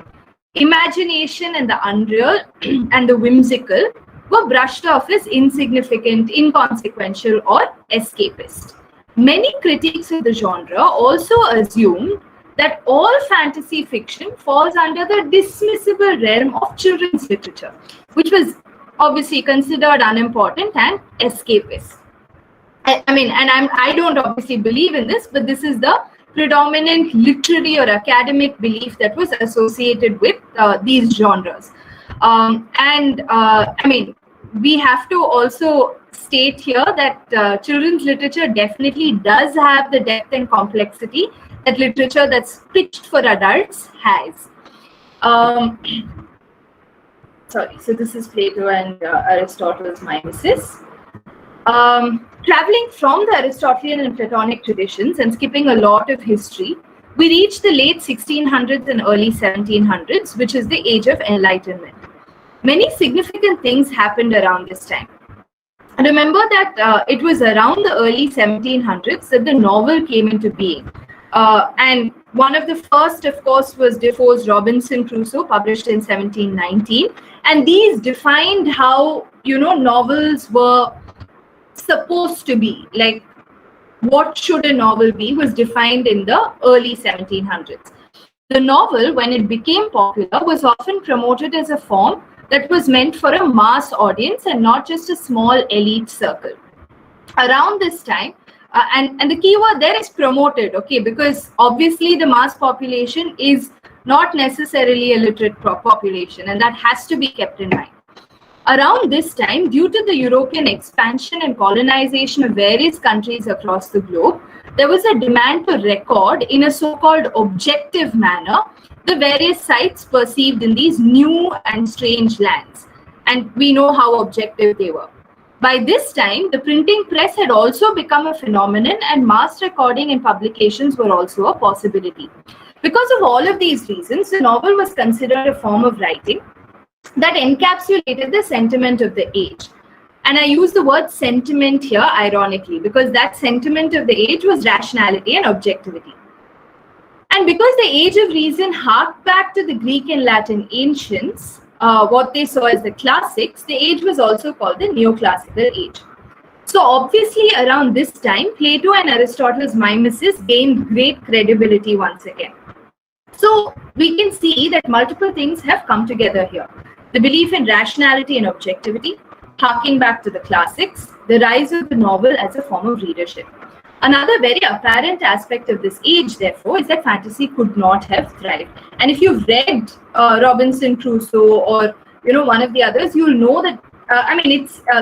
Imagination and the unreal and the whimsical were brushed off as insignificant, inconsequential, or escapist. Many critics of the genre also assumed that all fantasy fiction falls under the dismissible realm of children's literature, which was obviously considered unimportant and escapist. I don't obviously believe in this, but this is the predominant literary or academic belief that was associated with these genres. We have to also state here that children's literature definitely does have the depth and complexity that literature that's pitched for adults has. So this is Plato and Aristotle's mimesis. Traveling from the Aristotelian and Platonic traditions and skipping a lot of history, we reach the late 1600s and early 1700s, which is the Age of Enlightenment. Many significant things happened around this time. Remember that it was around the early 1700s that the novel came into being. And one of the first, of course, was Defoe's Robinson Crusoe, published in 1719. And these defined how, novels were supposed to be. Like, what should a novel be was defined in the early 1700s. The novel, when it became popular, was often promoted as a form that was meant for a mass audience and not just a small elite circle. Around this time, and the key word there is promoted, okay, because obviously the mass population is not necessarily a literate population, and that has to be kept in mind. Around this time, due to the European expansion and colonization of various countries across the globe, there was a demand to record in a so-called objective manner the various sites perceived in these new and strange lands. And we know how objective they were. By this time, the printing press had also become a phenomenon, and mass recording and publications were also a possibility. Because of all of these reasons, the novel was considered a form of writing that encapsulated the sentiment of the age. And I use the word sentiment here ironically, because that sentiment of the age was rationality and objectivity. And because the age of reason harked back to the Greek and Latin ancients, what they saw as the classics, the age was also called the neoclassical age. So obviously around this time, Plato and Aristotle's mimesis gained great credibility once again. So we can see that multiple things have come together here. The belief in rationality and objectivity, harking back to the classics, the rise of the novel as a form of readership. Another very apparent aspect of this age, therefore, is that fantasy could not have thrived. And if you've read Robinson Crusoe or one of the others, you'll know that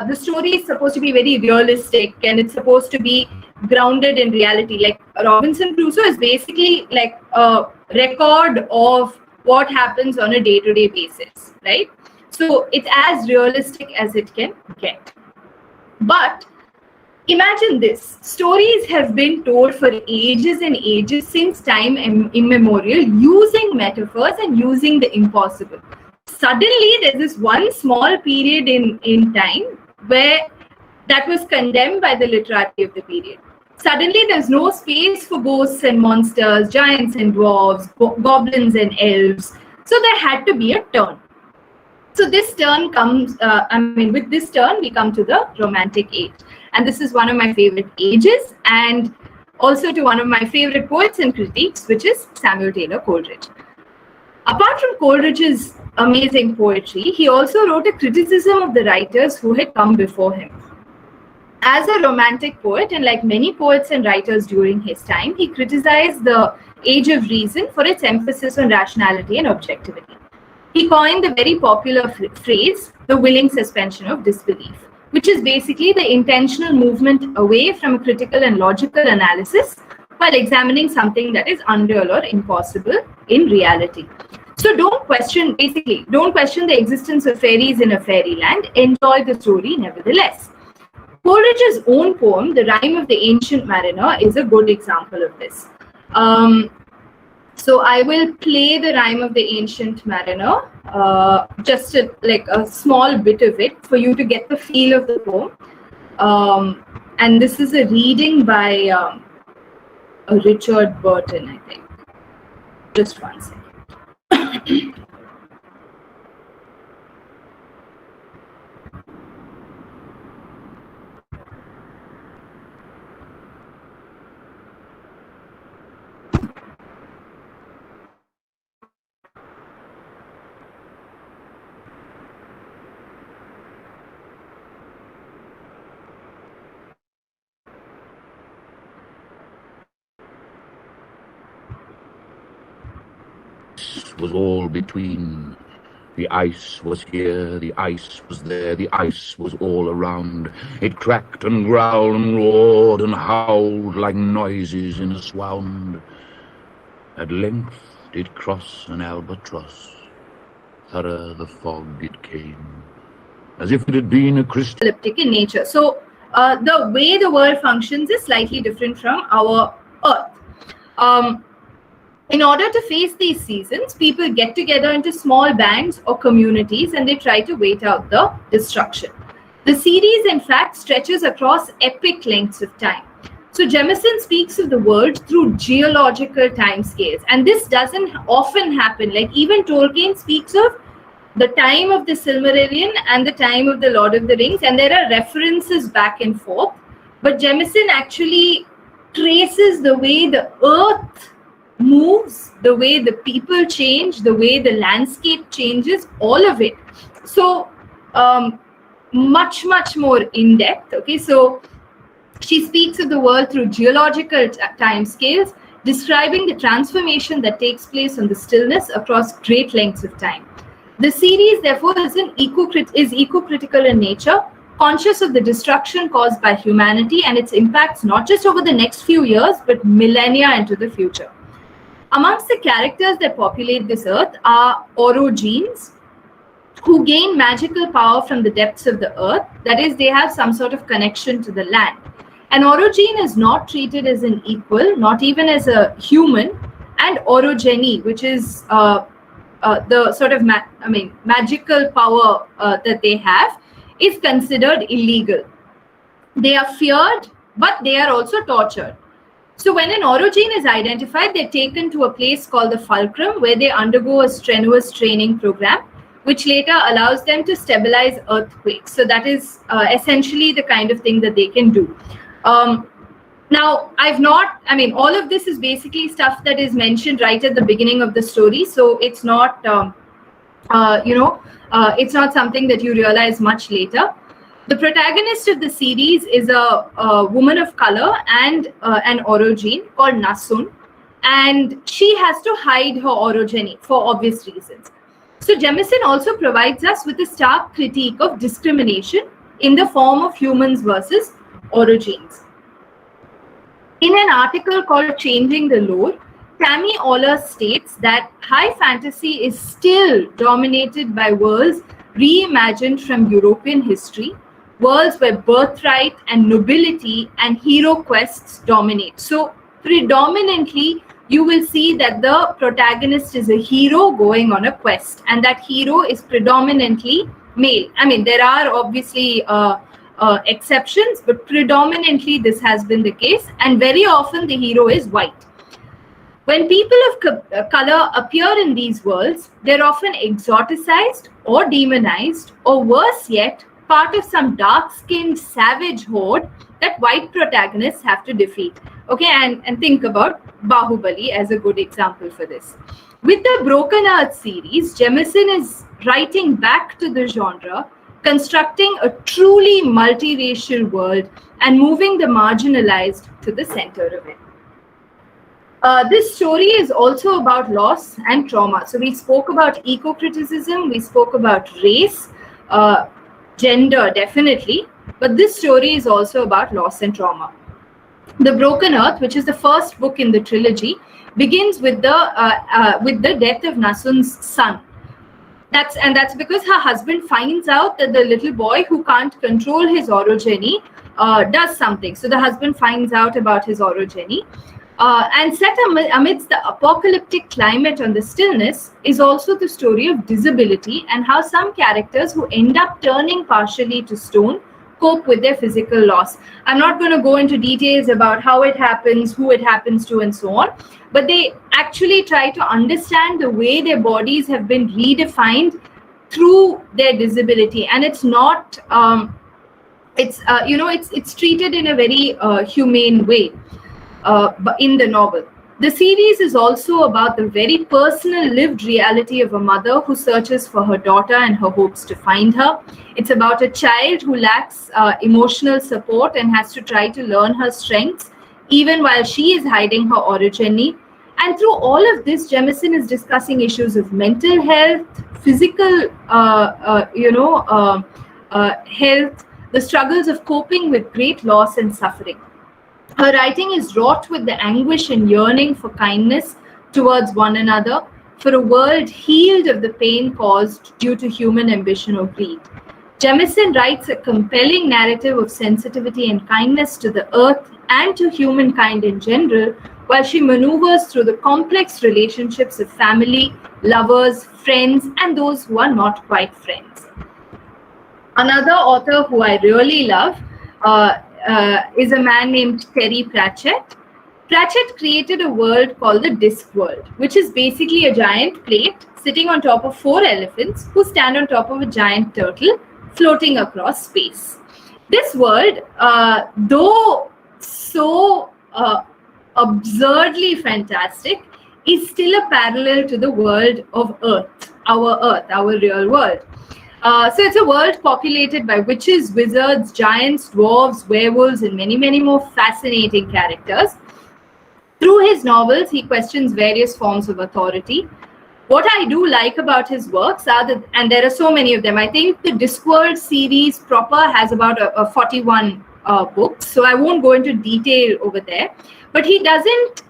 the story is supposed to be very realistic and it's supposed to be grounded in reality. Like Robinson Crusoe is basically like a record of what happens on a day-to-day basis, right? So it's as realistic as it can get. But imagine this, stories have been told for ages and ages since time immemorial, using metaphors and using the impossible. Suddenly, there's this one small period in time where that was condemned by the literati of the period. Suddenly, there's no space for ghosts and monsters, giants and dwarves, goblins and elves. So there had to be a turn. So this turn comes, with this turn, we come to the Romantic Age. And this is one of my favorite ages, and also to one of my favorite poets and critiques, which is Samuel Taylor Coleridge. Apart from Coleridge's amazing poetry, he also wrote a criticism of the writers who had come before him. As a romantic poet, and like many poets and writers during his time, he criticized the Age of Reason for its emphasis on rationality and objectivity. he coined the very popular phrase, the willing suspension of disbelief, which is basically the intentional movement away from a critical and logical analysis while examining something that is unreal or impossible in reality. So don't question the existence of fairies in a fairyland. Enjoy the story nevertheless. Coleridge's own poem, The Rime of the Ancient Mariner, is a good example of this. So I will play The Rime of the Ancient Mariner, just a small bit of it for you to get the feel of the poem. And this is a reading by Richard Burton, I think. Just one second. Was all between. The ice was here, the ice was there, the ice was all around. It cracked and growled and roared and howled like noises in a swound. At length did cross an albatross. Thorough the fog it came, as if it had been a crystal. Elliptic in nature. So the way the world functions is slightly different from our Earth. In order to face these seasons, people get together into small bands or communities and they try to wait out the destruction. The series, in fact, stretches across epic lengths of time. So Jemison speaks of the world through geological timescales, and this doesn't often happen. Like even Tolkien speaks of the time of the Silmarillion and the time of the Lord of the Rings, and there are references back and forth. But Jemison actually traces the way the earth moves, the way the people change, the way the landscape changes, all of it. So much more in depth. Okay, so she speaks of the world through geological time scales, describing the transformation that takes place on the stillness across great lengths of time. The series, therefore, is eco-critical in nature, conscious of the destruction caused by humanity and its impacts not just over the next few years, but millennia into the future. Amongst the characters that populate this earth are orogenes, who gain magical power from the depths of the earth. That is, they have some sort of connection to the land. An orogene is not treated as an equal, not even as a human, and orogeny, which is the sort of magical power that they have, is considered illegal. They are feared, but they are also tortured. So when an orogene is identified, they're taken to a place called the fulcrum, where they undergo a strenuous training program, which later allows them to stabilize earthquakes. So that is essentially the kind of thing that they can do. Now, all of this is basically stuff that is mentioned right at the beginning of the story. So it's not, it's not something that you realize much later. The protagonist of the series is a woman of color and an orogene called Nasun, and she has to hide her orogeny for obvious reasons. So Jemison also provides us with a stark critique of discrimination in the form of humans versus orogenes. In an article called Changing the Lore, Tammy Oller states that high fantasy is still dominated by worlds reimagined from European history, worlds where birthright and nobility and hero quests dominate. So predominantly, you will see that the protagonist is a hero going on a quest, and that hero is predominantly male. I mean, there are obviously exceptions, but predominantly this has been the case, and very often the hero is white. When people of color appear in these worlds, they're often exoticized or demonized, or worse yet, part of some dark-skinned savage horde that white protagonists have to defeat. Okay, and think about Bahubali as a good example for this. With the Broken Earth series, Jemison is writing back to the genre, constructing a truly multiracial world and moving the marginalized to the center of it. This story is also about loss and trauma. So we spoke about eco-criticism, we spoke about race, gender, definitely, but this story is also about loss and trauma. The Broken Earth, which is the first book in the trilogy, begins with the death of Nasun's son. That's because her husband finds out that the little boy who can't control his orogeny does something. So the husband finds out about his orogeny. And set amidst the apocalyptic climate on the stillness is also the story of disability and how some characters who end up turning partially to stone cope with their physical loss. I'm not going to go into details about how it happens, who it happens to, and so on, but they actually try to understand the way their bodies have been redefined through their disability. And it's not, it's treated in a very humane way. But in the novel. The series is also about the very personal lived reality of a mother who searches for her daughter and her hopes to find her. It's about a child who lacks emotional support and has to try to learn her strengths even while she is hiding her orogeny. And through all of this, Jemison is discussing issues of mental health, physical, health, the struggles of coping with great loss and suffering. Her writing is wrought with the anguish and yearning for kindness towards one another, for a world healed of the pain caused due to human ambition or greed. Jemison writes a compelling narrative of sensitivity and kindness to the earth and to humankind in general, while she maneuvers through the complex relationships of family, lovers, friends, and those who are not quite friends. Another author who I really love is a man named Terry Pratchett. Pratchett created a world called the Disc World, which is basically a giant plate sitting on top of 4 elephants who stand on top of a giant turtle floating across space. This world, though so absurdly fantastic, is still a parallel to the world of Earth, our real world. So it's a world populated by witches, wizards, giants, dwarves, werewolves, and many, many more fascinating characters. Through his novels, he questions various forms of authority. What I do like about his works are that, and there are so many of them, I think the Discworld series proper has about 41 books, so I won't go into detail over there. But he doesn't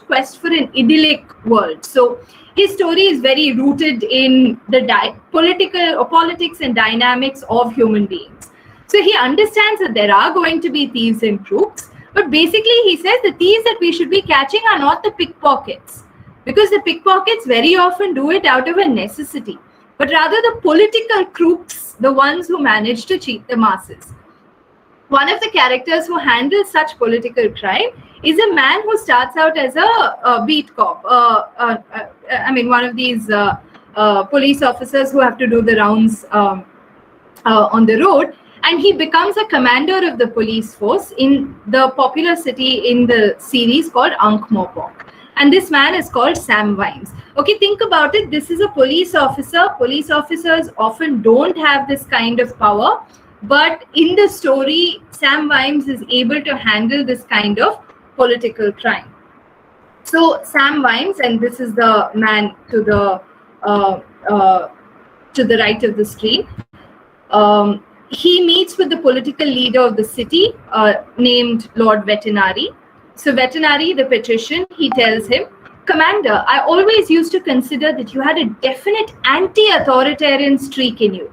quest for an idyllic world. So his story is very rooted in the politics and dynamics of human beings. So he understands that there are going to be thieves and crooks, but basically he says the thieves that we should be catching are not the pickpockets, because the pickpockets very often do it out of a necessity, but rather the political crooks, the ones who manage to cheat the masses. One of the characters who handles such political crime is a man who starts out as a beat cop. One of these police officers who have to do the rounds on the road, and he becomes a commander of the police force in the popular city in the series called Ankh-Morpork. And this man is called Sam Vimes. Okay, think about it. This is a police officer. Police officers often don't have this kind of power. But in the story, Sam Vimes is able to handle this kind of political crime. So Sam Vimes, and this is the man to the right of the screen, he meets with the political leader of the city named Lord Vetinari. So Vetinari, the patrician, he tells him, "Commander, I always used to consider that you had a definite anti-authoritarian streak in you."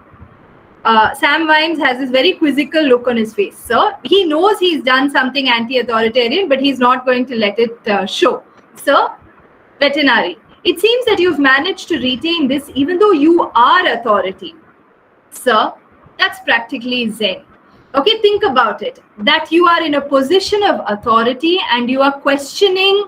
Sam Vimes has this very quizzical look on his face. So he knows he's done something anti-authoritarian, but he's not going to let it show. So, Vetinari, it seems that you've managed to retain this even though you are authority. Sir, that's practically Zen. Okay, think about it. That you are in a position of authority and you are questioning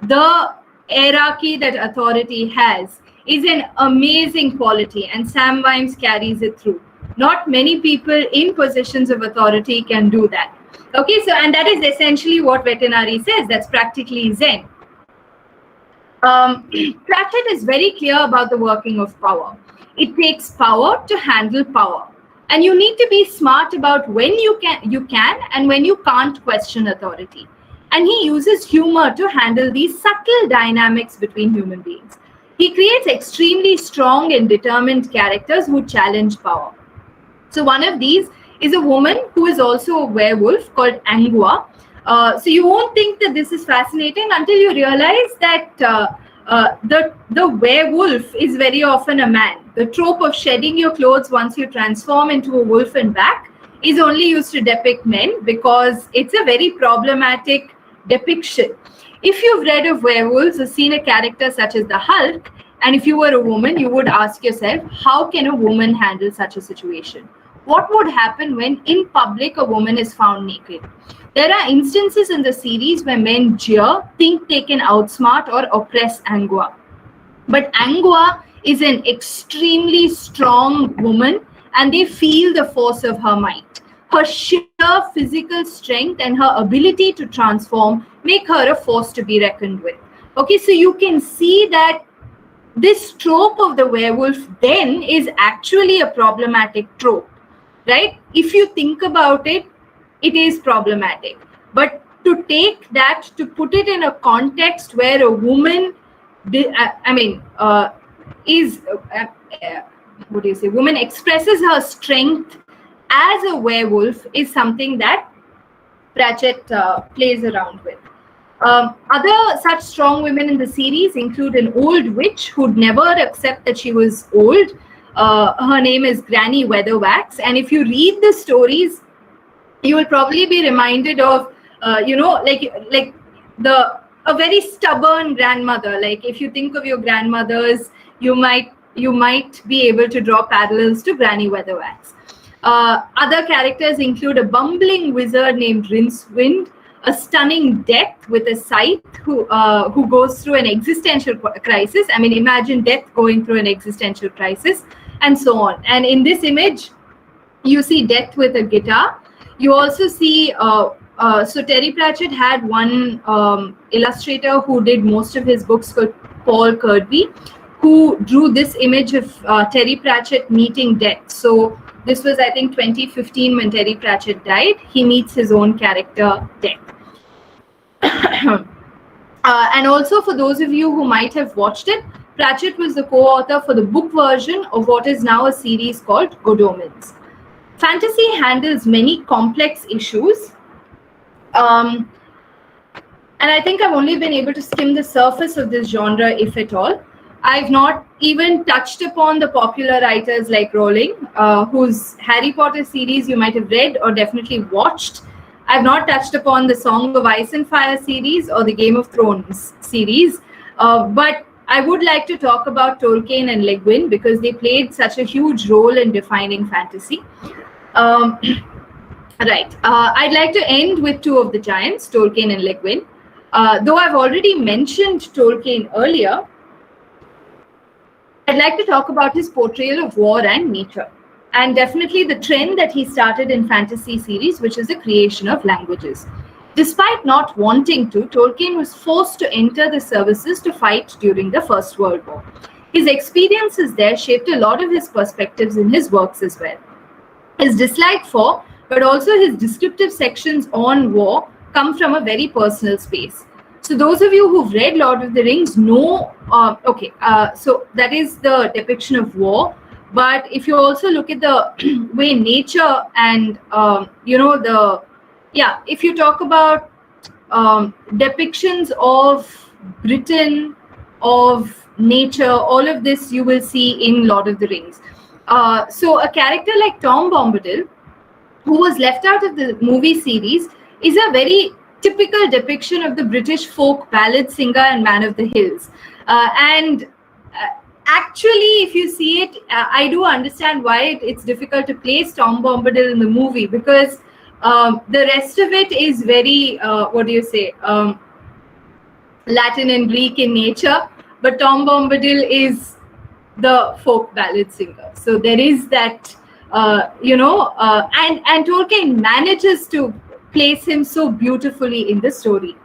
the hierarchy that authority has is an amazing quality, and Sam Vimes carries it through. Not many people in positions of authority can do that. Okay, so, and that is essentially what Vetinari says. That's practically Zen. Pratchett is very clear about the working of power. It takes power to handle power. And you need to be smart about when you can and when you can't question authority. And he uses humor to handle these subtle dynamics between human beings. He creates extremely strong and determined characters who challenge power. So one of these is a woman who is also a werewolf called Angua. So you won't think that this is fascinating until you realize that the werewolf is very often a man. The trope of shedding your clothes once you transform into a wolf and back is only used to depict men because it's a very problematic depiction. If you've read of werewolves or seen a character such as the Hulk, and if you were a woman, you would ask yourself, how can a woman handle such a situation? What would happen when in public a woman is found naked? There are instances in the series where men jeer, think they can outsmart or oppress Angua. But Angua is an extremely strong woman and they feel the force of her might. Her sheer physical strength and her ability to transform make her a force to be reckoned with. Okay, so you can see that this trope of the werewolf then is actually a problematic trope, right? If you think about it, it is problematic. But to take that, to put it in a context where a woman, woman expresses her strength as a werewolf is something that Pratchett plays around with. Other such strong women in the series include an old witch who'd never accept that she was old. Her name is Granny Weatherwax, and if you read the stories, you will probably be reminded of, a very stubborn grandmother. Like if you think of your grandmothers, you might be able to draw parallels to Granny Weatherwax. Other characters include a bumbling wizard named Rincewind, a stunning Death with a scythe who goes through an existential crisis. I mean, imagine Death going through an existential crisis, and so on. And in this image, you see Death with a guitar. You also see, so Terry Pratchett had one illustrator who did most of his books called Paul Kirby, who drew this image of Terry Pratchett meeting Death. So this was, I think, 2015 when Terry Pratchett died. He meets his own character, Death. And also for those of you who might have watched it, Pratchett was the co-author for the book version of what is now a series called Good Omens. Fantasy handles many complex issues. And I think I've only been able to skim the surface of this genre, if at all. I've not even touched upon the popular writers like Rowling, whose Harry Potter series you might have read or definitely watched. I've not touched upon the Song of Ice and Fire series or the Game of Thrones series. But I would like to talk about Tolkien and Le Guin because they played such a huge role in defining fantasy. I'd like to end with two of the giants, Tolkien and Le Guin. Though I've already mentioned Tolkien earlier, I'd like to talk about his portrayal of war and nature, and definitely the trend that he started in fantasy series, which is the creation of languages. Despite not wanting to, Tolkien was forced to enter the services to fight during the First World War. His experiences there shaped a lot of his perspectives in his works as well. His dislike for, but also his descriptive sections on war come from a very personal space. So those of you who've read Lord of the Rings know, so that is the depiction of war. But if you also look at the way nature and, if you talk about depictions of Britain, of nature, all of this you will see in Lord of the Rings. So a character like Tom Bombadil, who was left out of the movie series, is a very typical depiction of the British folk ballad singer and man of the hills. Actually, if you see it, I do understand why it's difficult to place Tom Bombadil in the movie, because the rest of it is very, Latin and Greek in nature, but Tom Bombadil is the folk ballad singer. So there is that, and Tolkien manages to place him so beautifully in the story.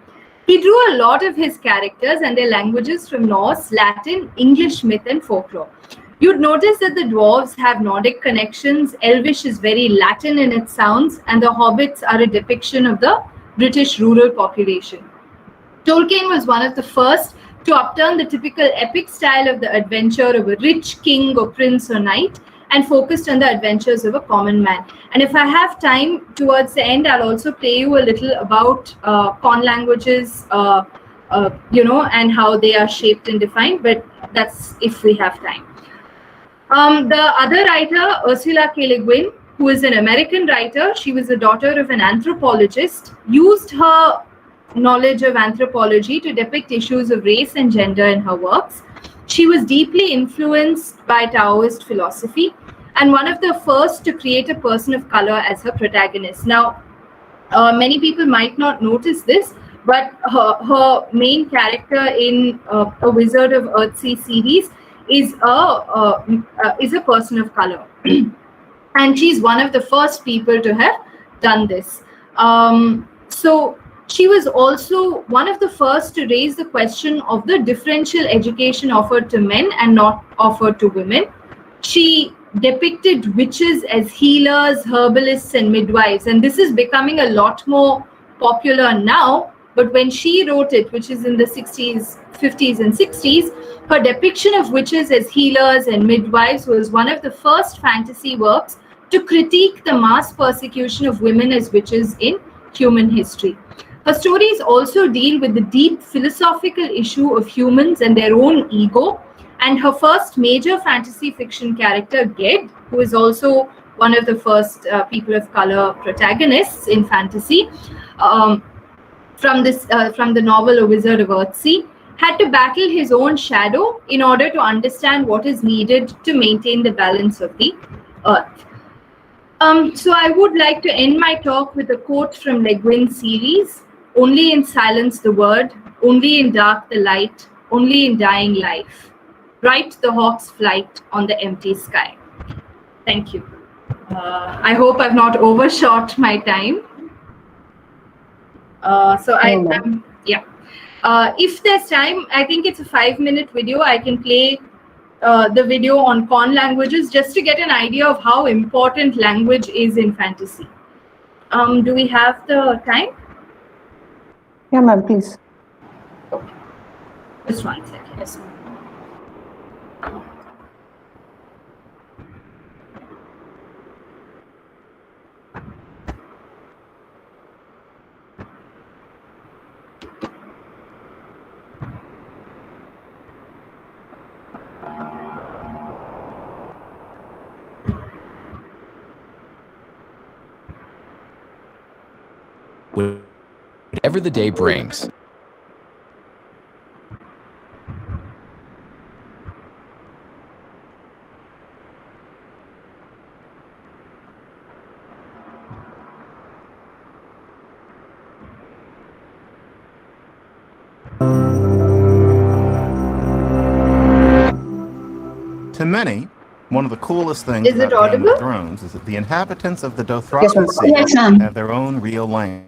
He drew a lot of his characters and their languages from Norse, Latin, English myth and folklore. You'd notice that the dwarves have Nordic connections, Elvish is very Latin in its sounds, and the hobbits are a depiction of the British rural population. Tolkien was one of the first to upturn the typical epic style of the adventure of a rich king or prince or knight and focused on the adventures of a common man. And if I have time towards the end, I'll also play you a little about con languages, and how they are shaped and defined, but that's if we have time. The other writer, Ursula Keligwin, who is an American writer, she was the daughter of an anthropologist, used her knowledge of anthropology to depict issues of race and gender in her works. She was deeply influenced by Taoist philosophy and one of the first to create a person of color as her protagonist. Now, many people might not notice this, but her main character in a Wizard of Earthsea series is a person of color. And she's one of the first people to have done this. So she was also one of the first to raise the question of the differential education offered to men and not offered to women. She depicted witches as healers, herbalists, and midwives. And this is becoming a lot more popular now. But when she wrote it, which is in the 60s, 50s, and 60s, her depiction of witches as healers and midwives was one of the first fantasy works to critique the mass persecution of women as witches in human history. Her stories also deal with the deep philosophical issue of humans and their own ego. And her first major fantasy fiction character, Ged, who is also one of the first people of color protagonists in fantasy, from the novel A Wizard of Earthsea, had to battle his own shadow in order to understand what is needed to maintain the balance of the earth. So I would like to end my talk with a quote from Keligwin's series: "Only in silence the word, only in dark the light, only in dying life. Write the hawk's flight on the empty sky." Thank you. I hope I've not overshot my time. If there's time, I think it's a 5-minute video. I can play the video on con languages just to get an idea of how important language is in fantasy. Do we have the time? Yeah, ma'am, please. Okay. Just 1 second. Yes, ma'am. Whatever the day brings. To many, one of the coolest things Is it about Game audible? of Thrones is that the inhabitants of the Dothraki Yes, ma'am. have their own real language.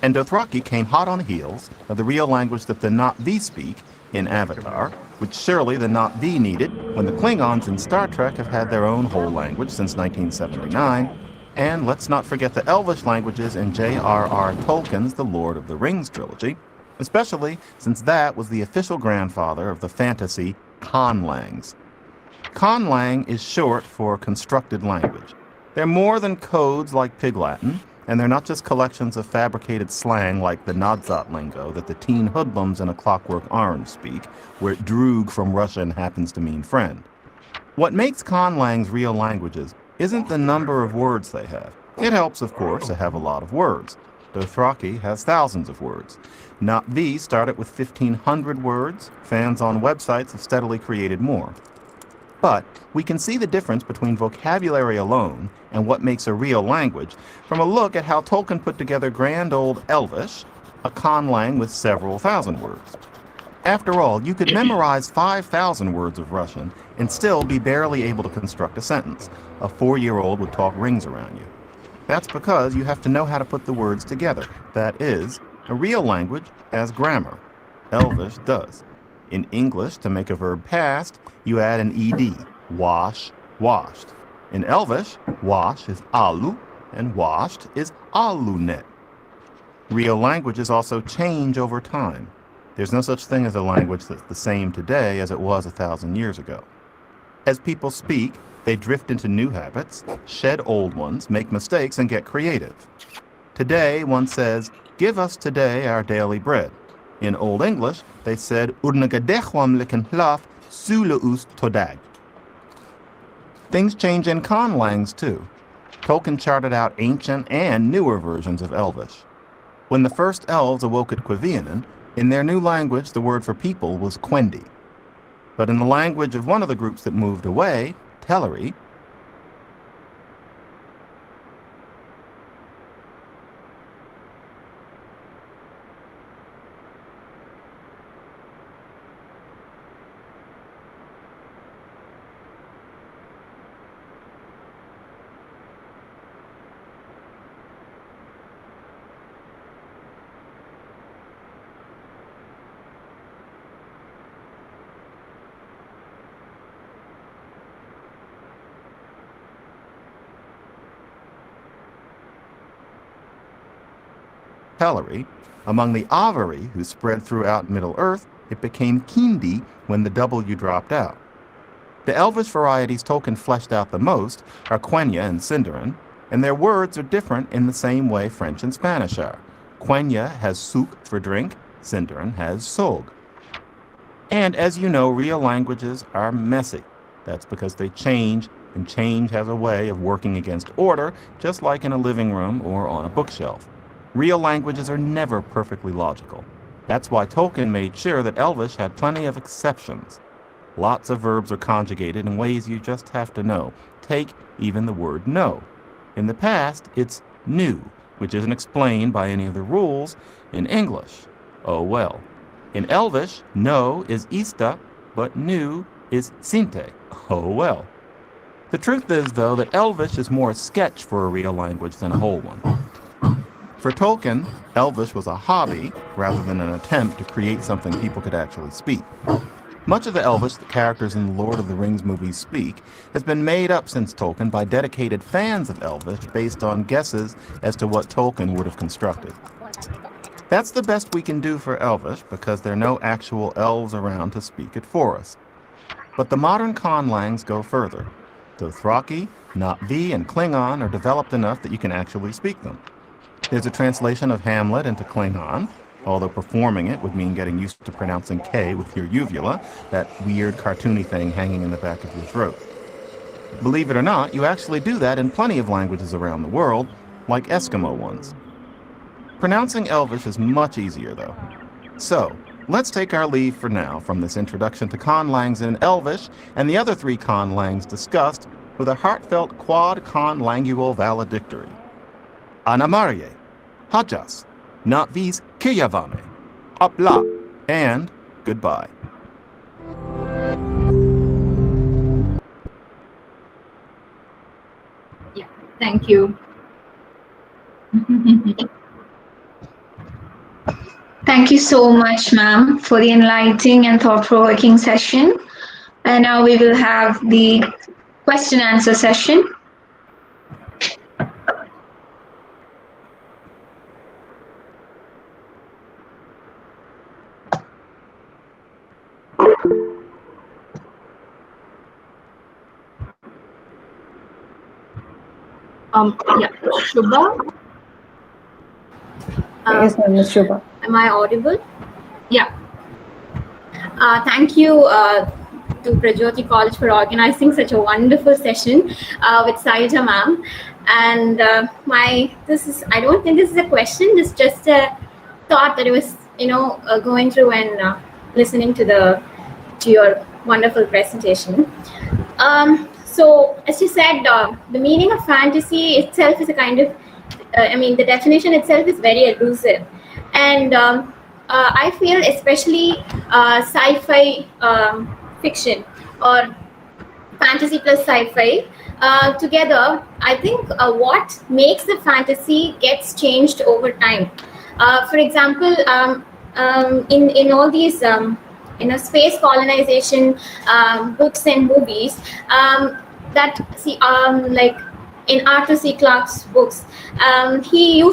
And Dothraki came hot on the heels of the real language that the Na'vi speak in Avatar, which surely the Na'vi needed when the Klingons in Star Trek have had their own whole language since 1979. And let's not forget the Elvish languages in J.R.R. Tolkien's The Lord of the Rings trilogy, especially since that was the official grandfather of the fantasy conlangs. Conlang is short for constructed language. They're more than codes like Pig Latin, and they're not just collections of fabricated slang like the Nadzat lingo that the teen hoodlums in A Clockwork Orange speak, where droog from Russian happens to mean friend. What makes conlangs real languages isn't the number of words they have. It helps, of course, to have a lot of words. Dothraki has thousands of words. Na'vi started with 1,500 words. Fans on websites have steadily created more. But we can see the difference between vocabulary alone and what makes a real language from a look at how Tolkien put together grand old Elvish, a conlang with several thousand words. After all, you could memorize 5,000 words of Russian and still be barely able to construct a sentence. A 4-year-old would talk rings around you. That's because you have to know how to put the words together. That is, a real language has grammar. Elvish does. In English, to make a verb past, you add an ed. Wash, washed. In Elvish, wash is alu, and washed is alunet. Real languages also change over time. There's no such thing as a language that's the same today as it was 1,000 years ago. As people speak, they drift into new habits, shed old ones, make mistakes, and get creative. Today, one says, "Give us today our daily bread." In Old English, they said, "Urnagadechwam likenhlaf sulaus todag." Things change in conlangs, too. Tolkien charted out ancient and newer versions of Elvish. When the first elves awoke at Quivinen, in their new language, the word for people was Quendi. But in the language of one of the groups that moved away, Teleri, among the Avari who spread throughout Middle-earth, it became Kindi when the W dropped out. The Elvish varieties Tolkien fleshed out the most are Quenya and Sindarin, and their words are different in the same way French and Spanish are. Quenya has souk for drink, Sindarin has sog. And as you know, real languages are messy. That's because they change, and change has a way of working against order, just like in a living room or on a bookshelf. Real languages are never perfectly logical. That's why Tolkien made sure that Elvish had plenty of exceptions. Lots of verbs are conjugated in ways you just have to know. Take even the word know. In the past, it's new, which isn't explained by any of the rules in English. Oh well. In Elvish, no is ista, but new is sinte. Oh well. The truth is, though, that Elvish is more a sketch for a real language than a whole one. For Tolkien, Elvish was a hobby rather than an attempt to create something people could actually speak. Much of the Elvish the characters in the Lord of the Rings movies speak has been made up since Tolkien by dedicated fans of Elvish based on guesses as to what Tolkien would have constructed. That's the best we can do for Elvish because there are no actual elves around to speak it for us. But the modern conlangs go further. Dothraki, Na'vi, and Klingon are developed enough that you can actually speak them. There's a translation of Hamlet into Klingon, although performing it would mean getting used to pronouncing K with your uvula, that weird cartoony thing hanging in the back of your throat. Believe it or not, you actually do that in plenty of languages around the world, like Eskimo ones. Pronouncing Elvish is much easier, though. So, let's take our leave for now from this introduction to conlangs in Elvish and the other three conlangs discussed with a heartfelt quad conlangual valedictory. Anamarie, Hajas, Natvis Kiyavane, Apla, and goodbye. Yeah, thank you. Thank you so much, ma'am, for the enlightening and thought-provoking session. And now we will have the question-answer session. Yeah, Shubha? Yes, ma'am, Ms. Shubha. Am I audible? Yeah. Thank you to Prajyoti College for organizing such a wonderful session with Sayujya ma'am. And I don't think this is a question, it's just a thought that I was, going through and listening to your wonderful presentation. So, as you said, the meaning of fantasy itself is a kind of, the definition itself is very elusive. And I feel especially sci-fi fiction or fantasy plus sci-fi together, I think what makes the fantasy gets changed over time. For example, in all these space colonization books and movies, in Arthur C. Clarke's books. He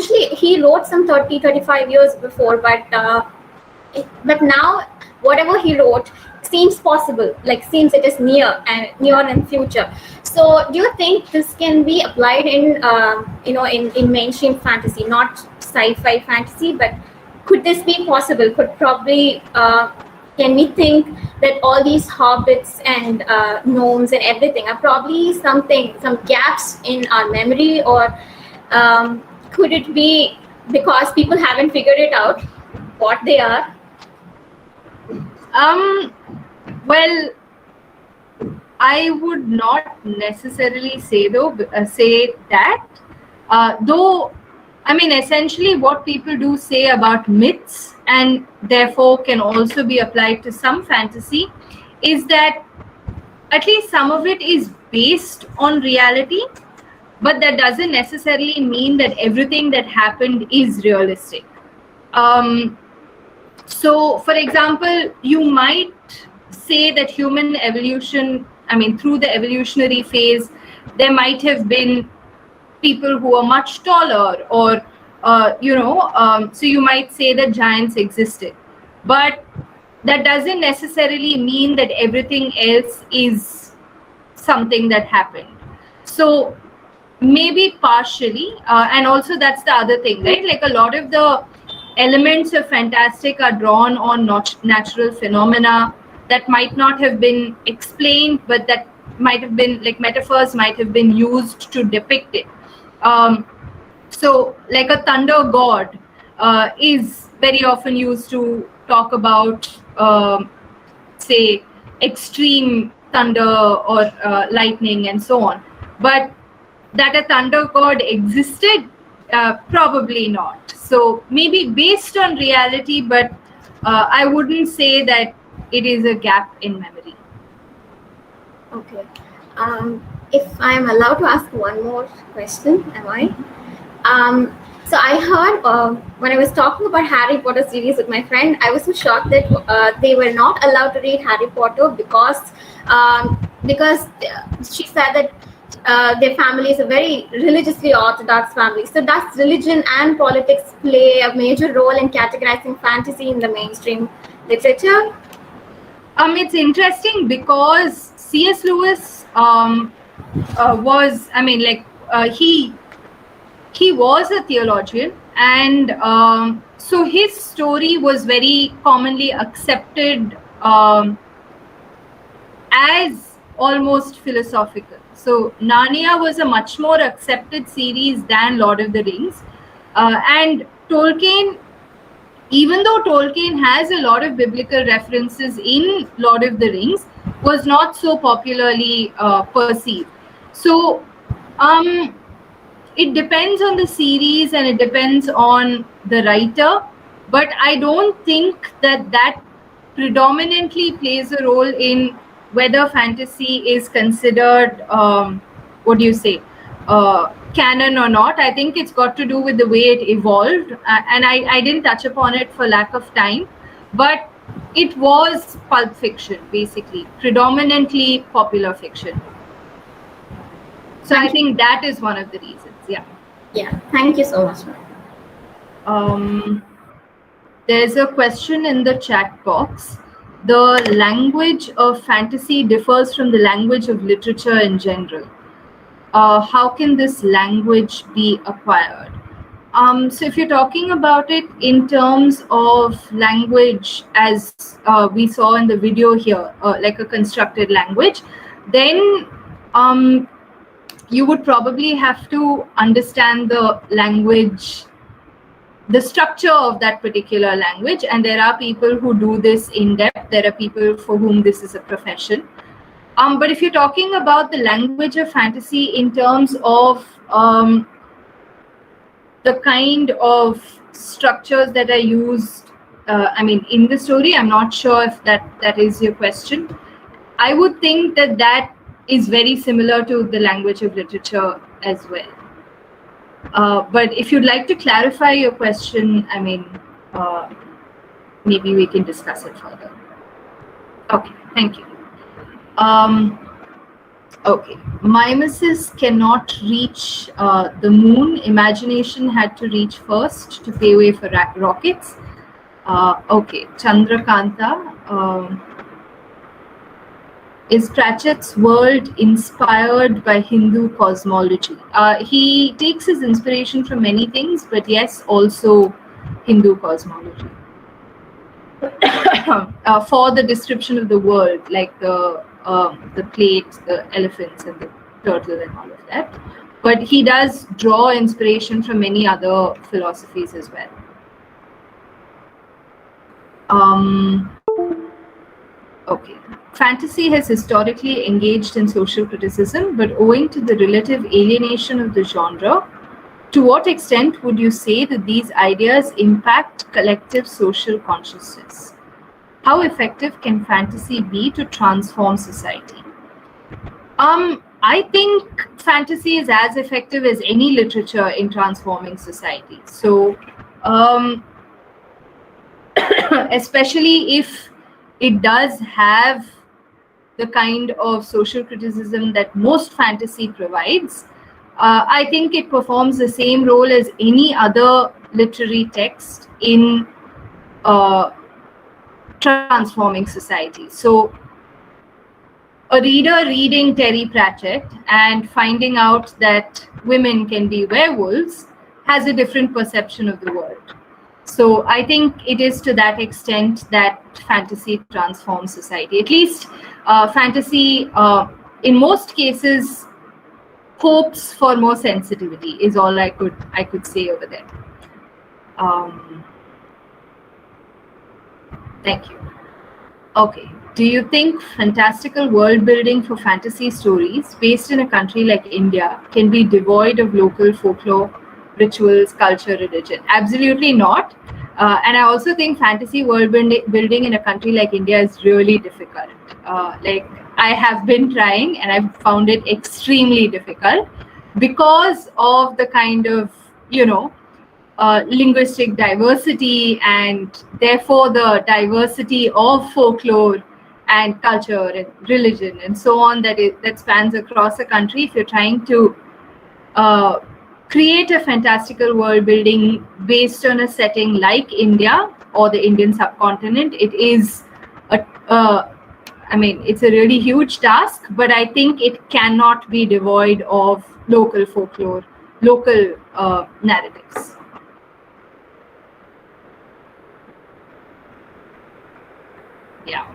wrote some 35 years before, but now whatever he wrote seems possible, like seems it is near in future. So do you think this can be applied in in mainstream fantasy, not sci-fi fantasy, but could this be possible? Can we think that all these hobbits and gnomes and everything are probably some gaps in our memory, or could it be because people haven't figured it out what they are? Well, I would not necessarily say that. Though, I mean, essentially what people do say about myths, and therefore can also be applied to some fantasy, is that at least some of it is based on reality, but that doesn't necessarily mean that everything that happened is realistic. So, for example, you might say that human evolution, through the evolutionary phase, there might have been people who are much taller, or so you might say that giants existed, but that doesn't necessarily mean that everything else is something that happened. So maybe partially, and also that's the other thing, right? Like a lot of the elements of fantastic are drawn on natural phenomena that might not have been explained, but that might have been, like, metaphors might have been used to depict it. So like a thunder god is very often used to talk about, say, extreme thunder or lightning and so on. But that a thunder god existed, probably not. So maybe based on reality, but I wouldn't say that it is a gap in memory. Okay. If I'm allowed to ask one more question, am I? So I heard when I was talking about Harry Potter series with my friend, I was so shocked that they were not allowed to read Harry Potter because she said that their family is a very religiously orthodox family. So does religion and politics play a major role in categorizing fantasy in the mainstream literature? It's interesting because C.S. Lewis was, he was a theologian, and so his story was very commonly accepted as almost philosophical. So Narnia was a much more accepted series than Lord of the Rings, and Tolkien, even though Tolkien has a lot of biblical references in Lord of the Rings, was not so popularly perceived. So it depends on the series and it depends on the writer, but I don't think that predominantly plays a role in whether fantasy is considered, canon or not. I think it's got to do with the way it evolved, and I didn't touch upon it for lack of time, but it was pulp fiction, basically, predominantly popular fiction. So I think that is one of the reasons. Yeah, thank you so much. There's a question in the chat box. The language of fantasy differs from the language of literature in general. How can this language be acquired? So if you're talking about it in terms of language as we saw in the video here, like a constructed language, then you would probably have to understand the language, the structure of that particular language, and there are people who do this in depth. There are people for whom this is a profession. But if you're talking about the language of fantasy in terms of the kind of structures that are used, in the story, I'm not sure if that is your question. I would think that is very similar to the language of literature as well. But if you'd like to clarify your question, maybe we can discuss it further. Okay, thank you. Okay. Mimesis cannot reach the moon. Imagination had to reach first to pay way for rockets. Okay. Chandrakanta. Is Pratchett's world inspired by Hindu cosmology? He takes his inspiration from many things, but yes, also Hindu cosmology. For the description of the world, like the plate, the elephants, and the turtle, and all of that. But he does draw inspiration from many other philosophies as well. Okay. Fantasy has historically engaged in social criticism, but owing to the relative alienation of the genre, to what extent would you say that these ideas impact collective social consciousness? How effective can fantasy be to transform society? I think fantasy is as effective as any literature in transforming society. So, especially if it does have the kind of social criticism that most fantasy provides, I think it performs the same role as any other literary text in transforming society. So, a reader reading Terry Pratchett and finding out that women can be werewolves has a different perception of the world. So I think it is to that extent that fantasy transforms society. At least fantasy, in most cases, hopes for more sensitivity is all I could say over there. Thank you. Okay. Do you think fantastical world building for fantasy stories based in a country like India can be devoid of local folklore, rituals, culture, religion? Absolutely not. And I also think fantasy world building in a country like India is really difficult. Like I have been trying and I've found it extremely difficult because of the kind of, linguistic diversity and therefore the diversity of folklore and culture and religion and so on that spans across a country. If you're trying to create a fantastical world building based on a setting like India or the Indian subcontinent, it is it's a really huge task, but I think it cannot be devoid of local folklore, local narratives. Yeah.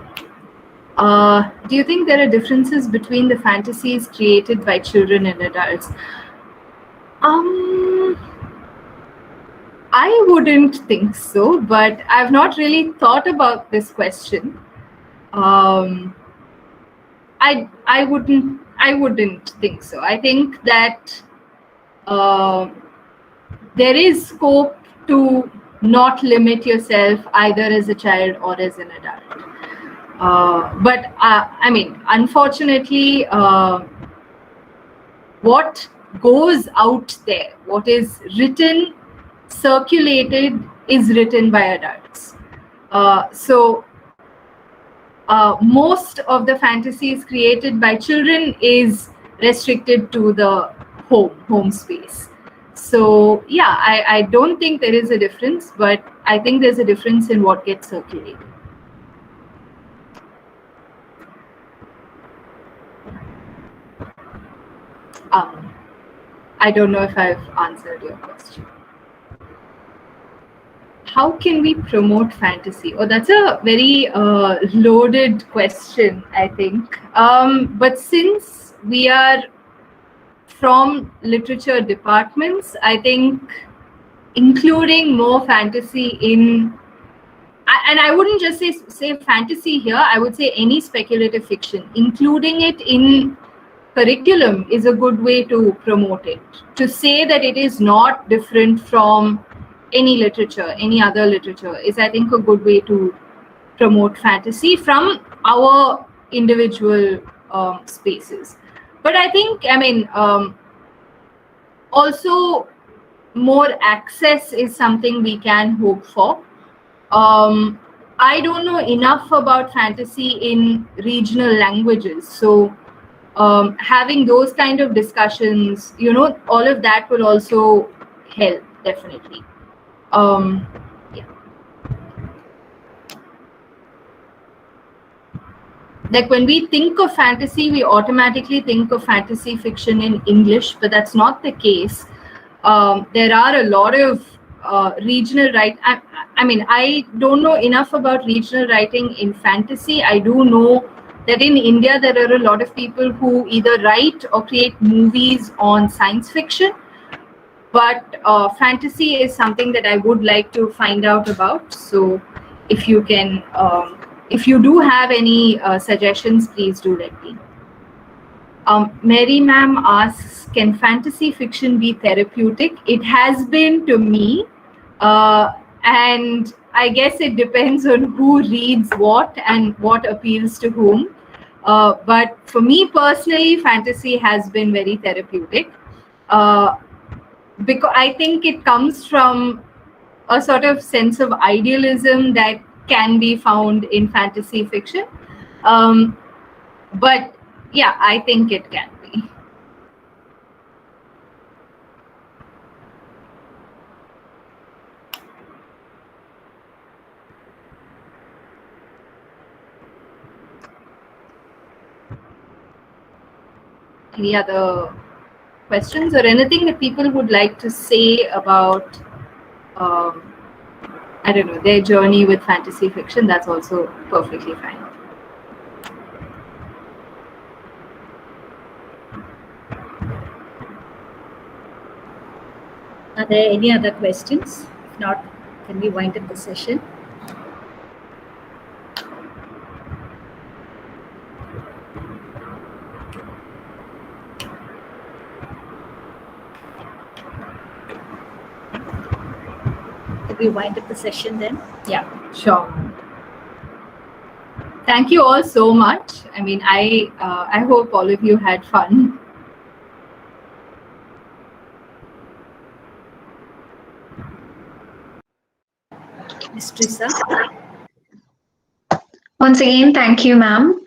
Do you think there are differences between the fantasies created by children and adults? I wouldn't think so, but I've not really thought about this question. I wouldn't think so. I think that there is scope to not limit yourself either as a child or as an adult. But unfortunately, what goes out there, what is written, circulated, is written by adults. So most of the fantasies created by children is restricted to the home space. So yeah, I don't think there is a difference, but I think there's a difference in what gets circulated. I don't know if I've answered your question. How can we promote fantasy? Oh, that's a very loaded question, I think. But since we are from literature departments, I think including more fantasy in, and I wouldn't just say fantasy here, I would say any speculative fiction, including it in curriculum is a good way to promote it. To say that it is not different from any literature, any other literature, is I think a good way to promote fantasy from our individual spaces. But I think, also more access is something we can hope for. I don't know enough about fantasy in regional languages. So having those kind of discussions, all of that will also help, definitely. Yeah. Like when we think of fantasy, we automatically think of fantasy fiction in English, but that's not the case. There are a lot of regional I mean, I don't know enough about regional writing in fantasy. I do know that in India, there are a lot of people who either write or create movies on science fiction. But fantasy is something that I would like to find out about. So if you can, if you do have any suggestions, please do let me know. Mary ma'am asks, can fantasy fiction be therapeutic? It has been to me. And I guess it depends on who reads what and what appeals to whom. But for me personally, fantasy has been very therapeutic. Because I think it comes from a sort of sense of idealism that can be found in fantasy fiction. But yeah, I think it can be. Any other questions or anything that people would like to say about, I don't know, their journey with fantasy fiction? That's also perfectly fine. Are there any other questions? If not, can we wind up the session? Can we wind up the session then? Yeah, sure. Thank you all so much. I mean, I hope all of you had fun. Ms. Trisa? Once again, thank you, ma'am.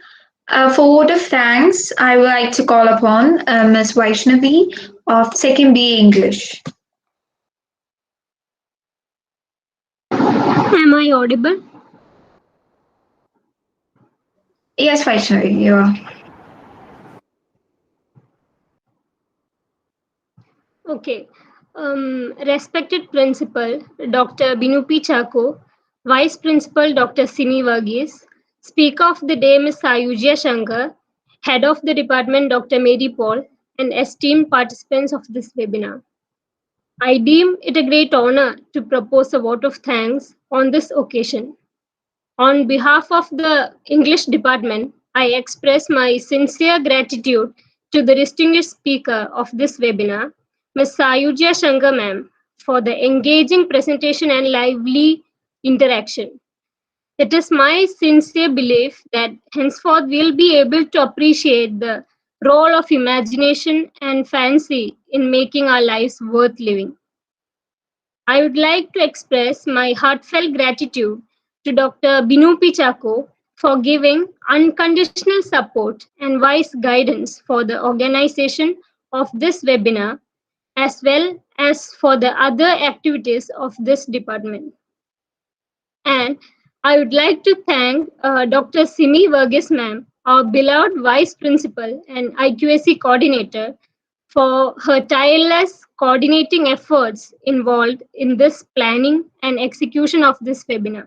For vote of thanks, I would like to call upon Ms. Vaishnavi of 2nd B English. Am I audible? Yes, Vaishnavi, you are. Okay. Respected Principal, Dr. Binupi Chako, Vice Principal, Dr. Simi Varghese, Speaker of the Day, Ms.Sayujya Shankar, Head of the Department, Dr. Mary Paul, and esteemed participants of this webinar. I deem it a great honor to propose a vote of thanks on this occasion. On behalf of the English Department, I express my sincere gratitude to the distinguished speaker of this webinar, Ms. Sayujya Shankar ma'am, for the engaging presentation and lively interaction. It is my sincere belief that henceforth we'll be able to appreciate the role of imagination and fancy in making our lives worth living. I would like to express my heartfelt gratitude to Dr. Binupi Chako for giving unconditional support and wise guidance for the organization of this webinar, as well as for the other activities of this department. And I would like to thank Dr. Simi Varghese ma'am, our beloved Vice Principal and IQAC Coordinator, for her tireless coordinating efforts involved in this planning and execution of this webinar.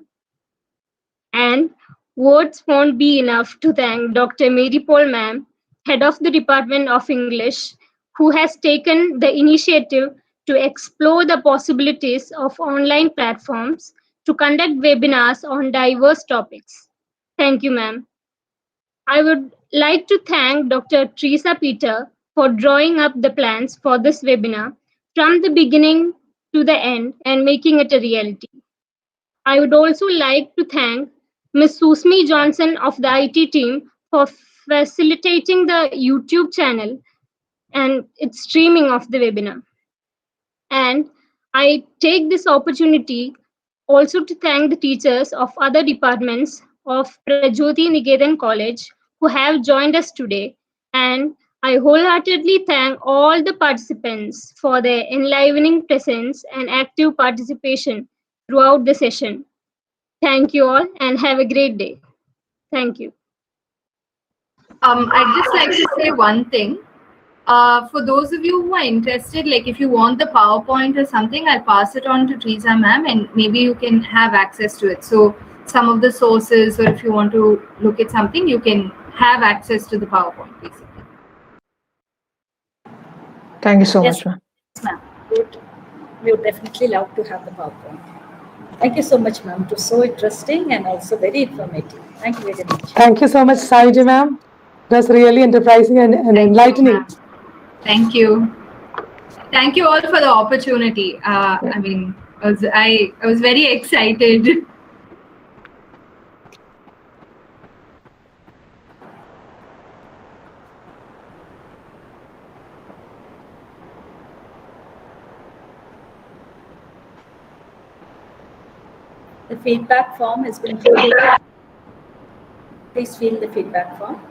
And words won't be enough to thank Dr. Mary Paul ma'am, Head of the Department of English, who has taken the initiative to explore the possibilities of online platforms to conduct webinars on diverse topics. Thank you, ma'am. I would like to thank Dr. Teresa Peter for drawing up the plans for this webinar from the beginning to the end and making it a reality. I would also like to thank Ms. Susmi Johnson of the IT team for facilitating the YouTube channel and its streaming of the webinar. And I take this opportunity also to thank the teachers of other departments of Prajyoti Niketan College who have joined us today And I wholeheartedly thank all the participants for their enlivening presence and active participation throughout the session. Thank you all and have a great day. Thank you. I'd just like to say one thing. For those of you who are interested, like if you want the PowerPoint or something, I'll pass it on to Teresa ma'am and maybe you can have access to it. So some of the sources, or if you want to look at something, you can have access to the PowerPoint basically. Thank you so Yes, much, ma'am. ma'am. We would definitely love to have the PowerPoint. Thank you so much, ma'am. It was so interesting and also very informative. Thank you very much. Thank you so much, Sayujya ma'am. That's really enterprising and enlightening. Thank you. Thank you all for the opportunity. I mean, I was very excited. The feedback form has been filled. Please fill the feedback form.